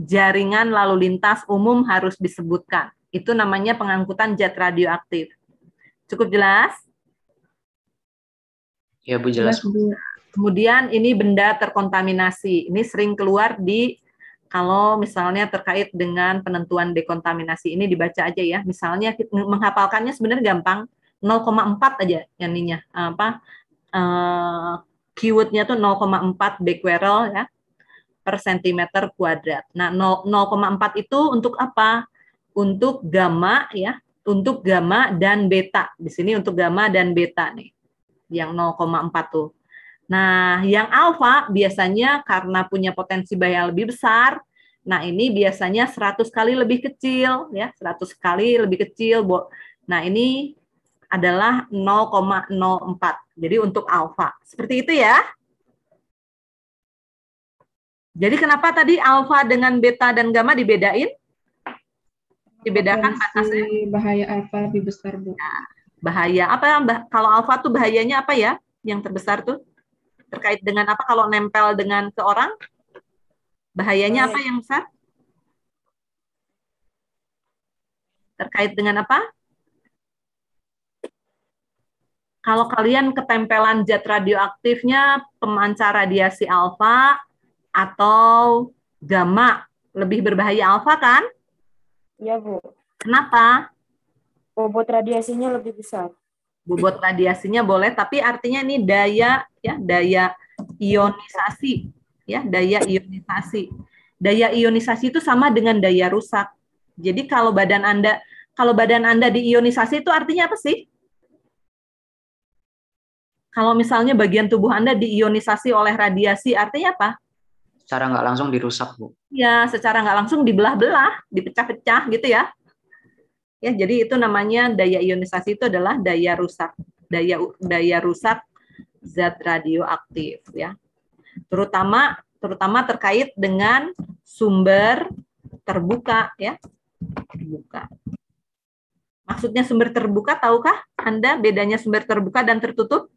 jaringan lalu lintas umum harus disebutkan. Itu namanya pengangkutan zat radioaktif. Cukup jelas?
Ya Bu, jelas Bu.
Kemudian ini benda terkontaminasi. Ini sering keluar kalau misalnya terkait dengan penentuan dekontaminasi. Ini dibaca aja ya. Misalnya menghafalkannya sebenarnya gampang. 0,4 aja ininya. Keywordnya tuh 0,4 becquerel ya per sentimeter kuadrat. Nah, 0,4 itu untuk apa? Untuk gamma ya, untuk gamma dan beta. Di sini untuk gamma dan beta nih. Yang 0,4 tuh. Nah, yang alfa biasanya karena punya potensi bahaya lebih besar. Nah, ini biasanya 100 kali lebih kecil ya, 100 kali lebih kecil. Nah, ini adalah 0,04. Jadi untuk alfa. Seperti itu ya. Jadi kenapa tadi alfa dengan beta dan gamma dibedain? Dibedakan batasnya.
Bahaya alfa lebih besar, Bu.
Nah, bahaya apa? Kalau alfa tuh bahayanya apa ya? Yang terbesar tuh terkait dengan apa? Kalau nempel dengan ke orang, bahayanya apa yang besar? Terkait dengan apa? Kalau kalian ketempelan zat radioaktifnya pemancar radiasi alfa atau gamma, lebih berbahaya alfa kan?
Iya, Bu.
Kenapa?
Bobot radiasinya lebih besar.
Bobot radiasinya boleh, tapi artinya ini daya ionisasi, ya daya ionisasi. Daya ionisasi itu sama dengan daya rusak. Jadi kalau badan Anda diionisasi itu artinya apa sih? Kalau misalnya bagian tubuh Anda diionisasi oleh radiasi, artinya apa?
Secara nggak langsung dirusak, Bu.
Ya, secara nggak langsung dibelah-belah, dipecah-pecah gitu ya. Ya, jadi itu namanya daya ionisasi itu adalah daya rusak, daya rusak zat radioaktif ya. Terutama terkait dengan sumber terbuka ya. Terbuka. Maksudnya sumber terbuka, tahukah Anda bedanya sumber terbuka dan tertutup?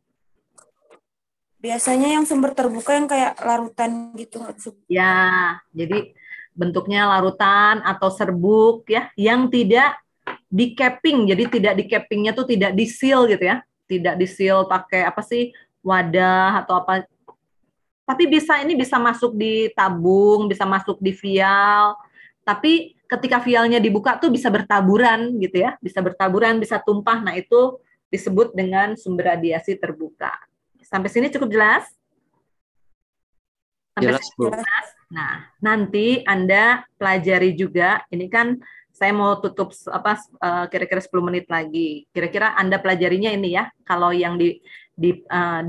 Biasanya yang sumber terbuka yang kayak larutan gitu.
Ya, jadi bentuknya larutan atau serbuk ya, yang tidak di capping. Jadi tidak di cappingnya tuh tidak di seal gitu ya, tidak di seal pakai apa sih wadah atau apa. Tapi ini bisa masuk di tabung, bisa masuk di vial. Tapi ketika vialnya dibuka tuh bisa bertaburan gitu ya, bisa bertaburan, bisa tumpah. Nah itu disebut dengan sumber radiasi terbuka. Sampai sini cukup jelas? Sampai
Jelas,
sini
Bu.
jelas? Nah, nanti Anda pelajari juga, ini kan Saya mau tutup kira-kira 10 menit lagi. Kira-kira Anda pelajarinya ini ya, kalau yang di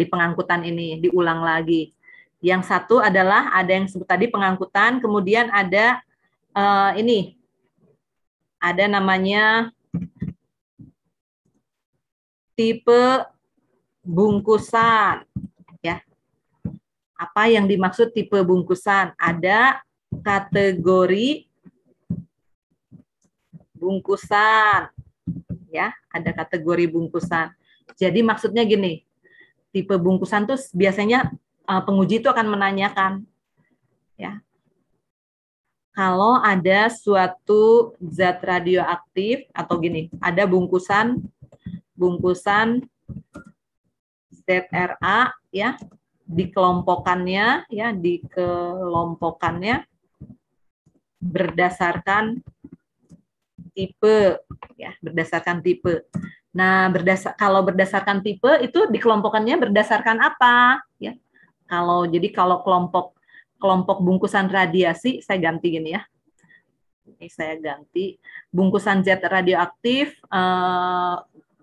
pengangkutan ini diulang lagi. Yang satu adalah ada yang sebut tadi pengangkutan, kemudian ada ini, ada namanya tipe bungkusan, ya. Apa yang dimaksud tipe bungkusan? Ada kategori bungkusan, ya. Ada kategori bungkusan. Jadi maksudnya gini, tipe bungkusan tuh biasanya penguji itu akan menanyakan, ya. Kalau ada suatu zat radioaktif atau gini, ada bungkusan ZRA, ya, dikelompokkannya berdasarkan tipe, ya, berdasarkan tipe. Nah, kalau berdasarkan tipe itu dikelompokkannya berdasarkan apa, ya? Kalau kelompok bungkusan radiasi, saya ganti gini ya. Ini saya ganti bungkusan Z radioaktif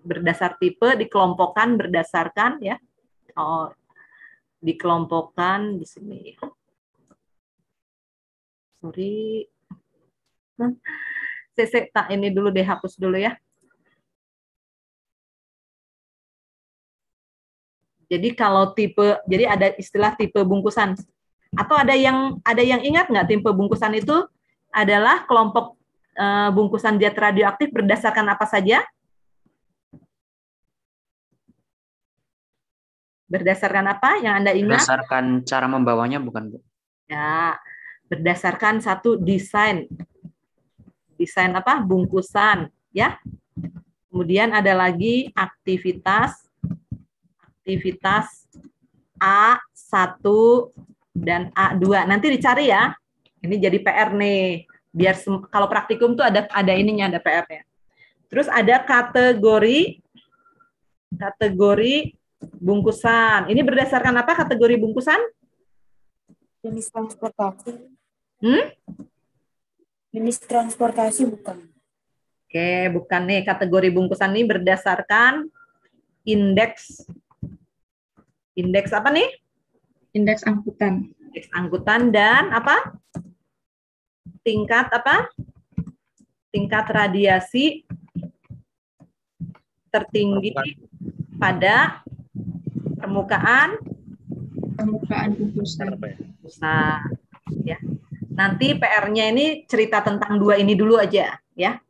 berdasar tipe dikelompokkan berdasarkan, ya. Dikelompokkan di sini. Sorry. Saya ini dulu deh, hapus dulu ya. Jadi kalau tipe, jadi ada istilah tipe bungkusan. Atau ada yang ingat nggak tipe bungkusan itu adalah kelompok bungkusan zat radioaktif berdasarkan apa saja? Berdasarkan apa yang Anda ingat?
Berdasarkan cara membawanya bukan, Bu?
Ya, berdasarkan satu desain apa? Bungkusan, ya. Kemudian ada lagi aktivitas A1 dan A2. Nanti dicari ya. Ini jadi PR nih. Biar kalau praktikum tuh ada ininya, ada PR-nya. Terus ada kategori bungkusan. Ini berdasarkan apa kategori bungkusan?
Jenis transportasi.
Jenis transportasi bukan. Oke, bukan nih. Kategori bungkusan ini berdasarkan indeks apa nih?
Indeks angkutan.
Indeks angkutan dan apa? Tingkat apa? Tingkat radiasi tertinggi pada permukaan
bungkusan.
Ya. Nanti PR-nya ini cerita tentang dua ini dulu aja, ya.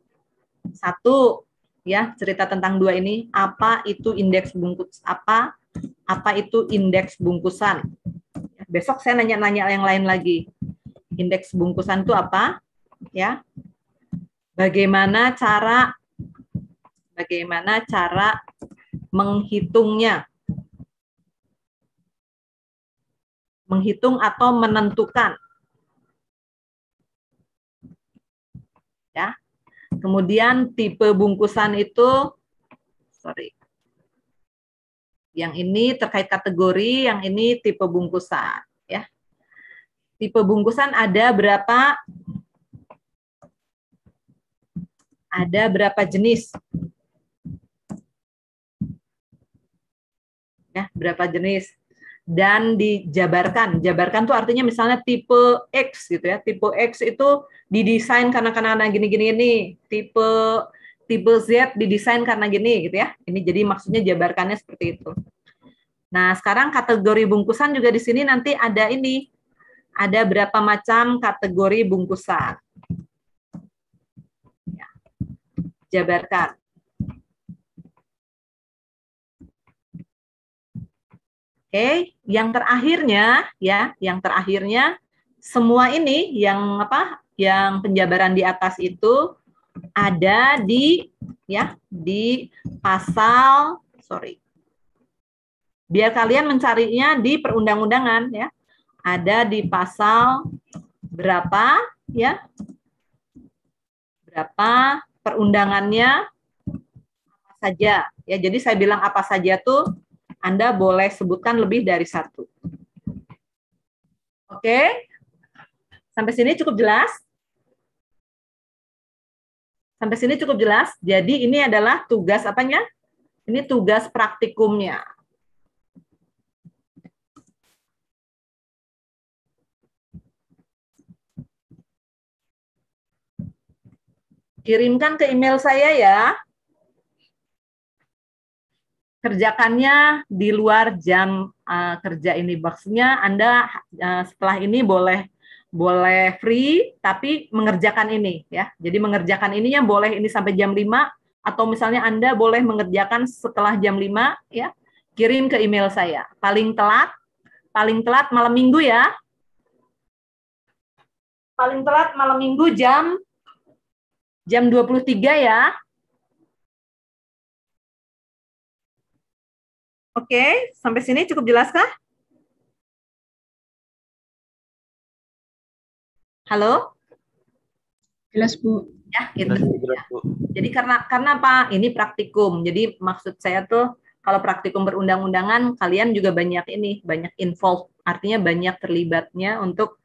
Satu, ya, cerita tentang dua ini. Apa itu indeks bungkus? Apa itu indeks bungkusan? Besok saya nanya-nanya yang lain lagi. Indeks bungkusan itu apa? Ya. Bagaimana cara menghitungnya? Menghitung atau menentukan. Ya. Kemudian tipe bungkusan itu, yang ini terkait kategori, yang ini tipe bungkusan, ya. Tipe bungkusan ada berapa? Ada berapa jenis? Ya, berapa jenis? Dan dijabarkan. Jabarkan tuh artinya misalnya tipe X gitu ya. Tipe X itu didesain karena gini-gini ini. Tipe Z didesain karena gini gitu ya. Ini jadi maksudnya jabarkannya seperti itu. Nah, sekarang kategori bungkusan juga di sini nanti ada ini. Ada berapa macam kategori bungkusan. Ya. Jabarkan. Oke, yang terakhirnya ya, semua ini yang apa? Yang penjabaran di atas itu ada di pasal, biar kalian mencarinya di perundang-undangan ya. Ada di pasal berapa ya? Berapa perundangannya apa saja ya. Jadi saya bilang apa saja tuh Anda boleh sebutkan lebih dari satu. Oke? Sampai sini cukup jelas? Sampai sini cukup jelas. Jadi ini adalah tugas apanya? Ini tugas praktikumnya. Kirimkan ke email saya ya. Kerjakannya di luar jam kerja ini. Maksudnya Anda setelah ini boleh free, tapi mengerjakan ini ya. Jadi mengerjakan ininya boleh ini sampai jam 5, atau misalnya Anda boleh mengerjakan setelah jam 5 ya. Kirim ke email saya. Paling telat malam Minggu ya. Paling telat malam Minggu jam 23 ya. Oke, sampai sini cukup jelas kah? Halo?
Jelas, Bu.
Ya, gitu.
Jelas, Bu.
Jadi karena apa? Ini praktikum. Jadi maksud saya tuh kalau praktikum berundang-undangan kalian juga banyak involved. Artinya banyak terlibatnya untuk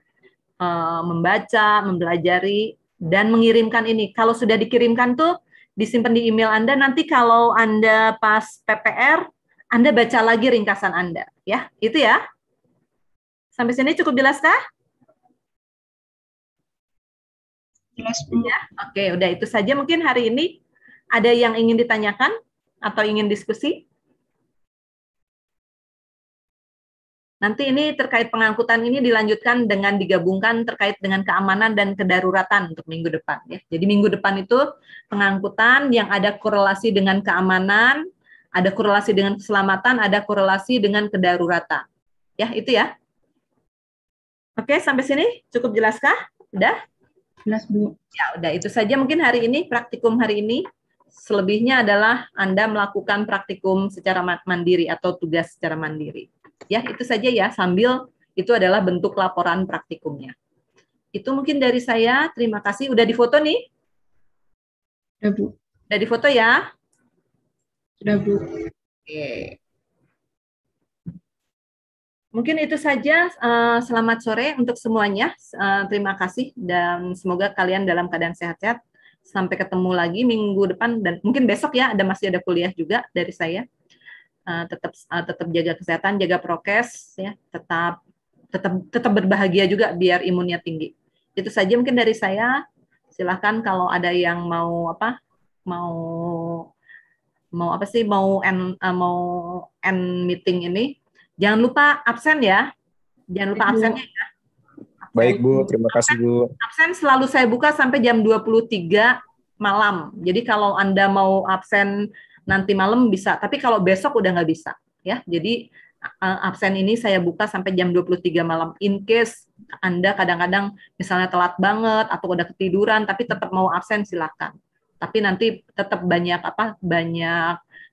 membaca, mempelajari dan mengirimkan ini. Kalau sudah dikirimkan tuh disimpan di email Anda, nanti kalau Anda pas PPR Anda baca lagi ringkasan Anda, ya. Itu ya. Sampai sini cukup jelas kah?
Jelas, Bu.
Ya, oke, udah itu saja mungkin hari ini. Ada yang ingin ditanyakan atau ingin diskusi? Nanti ini terkait pengangkutan ini dilanjutkan dengan digabungkan terkait dengan keamanan dan kedaruratan untuk minggu depan. Ya. Jadi minggu depan itu pengangkutan yang ada korelasi dengan keamanan, ada korelasi dengan keselamatan, ada korelasi dengan kedaruratan. Ya, itu ya. Oke, sampai sini cukup jelaskah? Udah?
Jelas, Bu.
Ya, udah itu saja mungkin hari ini, praktikum hari ini. Selebihnya adalah Anda melakukan praktikum secara mandiri atau tugas secara mandiri. Ya, itu saja ya, sambil itu adalah bentuk laporan praktikumnya. Itu mungkin dari saya, terima kasih. Udah difoto nih?
Sudah, Bu.
Udah difoto ya?
Sudah, Bu.
Oke. Mungkin itu saja. Selamat sore untuk semuanya. Terima kasih dan semoga kalian dalam keadaan sehat-sehat. Sampai ketemu lagi minggu depan dan mungkin besok ya. Masih ada kuliah juga dari saya. Tetap jaga kesehatan, jaga prokes, ya. Tetap berbahagia juga biar imunnya tinggi. Itu saja mungkin dari saya. Silahkan kalau ada yang mau end meeting ini. Jangan lupa absen ya. Jangan lupa absennya ya.
Baik, Bu. Terima kasih, Bu.
Absen selalu saya buka sampai jam 23 malam. Jadi kalau Anda mau absen nanti malam bisa, tapi kalau besok udah nggak bisa. Ya, jadi absen ini saya buka sampai jam 23 malam. In case Anda kadang-kadang misalnya telat banget atau udah ketiduran, tapi tetap mau absen silakan. Tapi nanti tetap banyak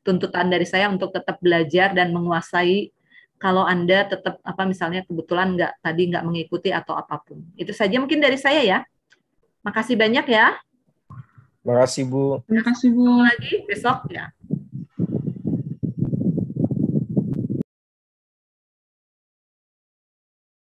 tuntutan dari saya untuk tetap belajar dan menguasai. Kalau Anda tetap misalnya kebetulan nggak mengikuti atau apapun. Itu saja mungkin dari saya ya. Makasih banyak ya.
Terima kasih, Bu.
Terima kasih, Bu.
Lagi besok ya.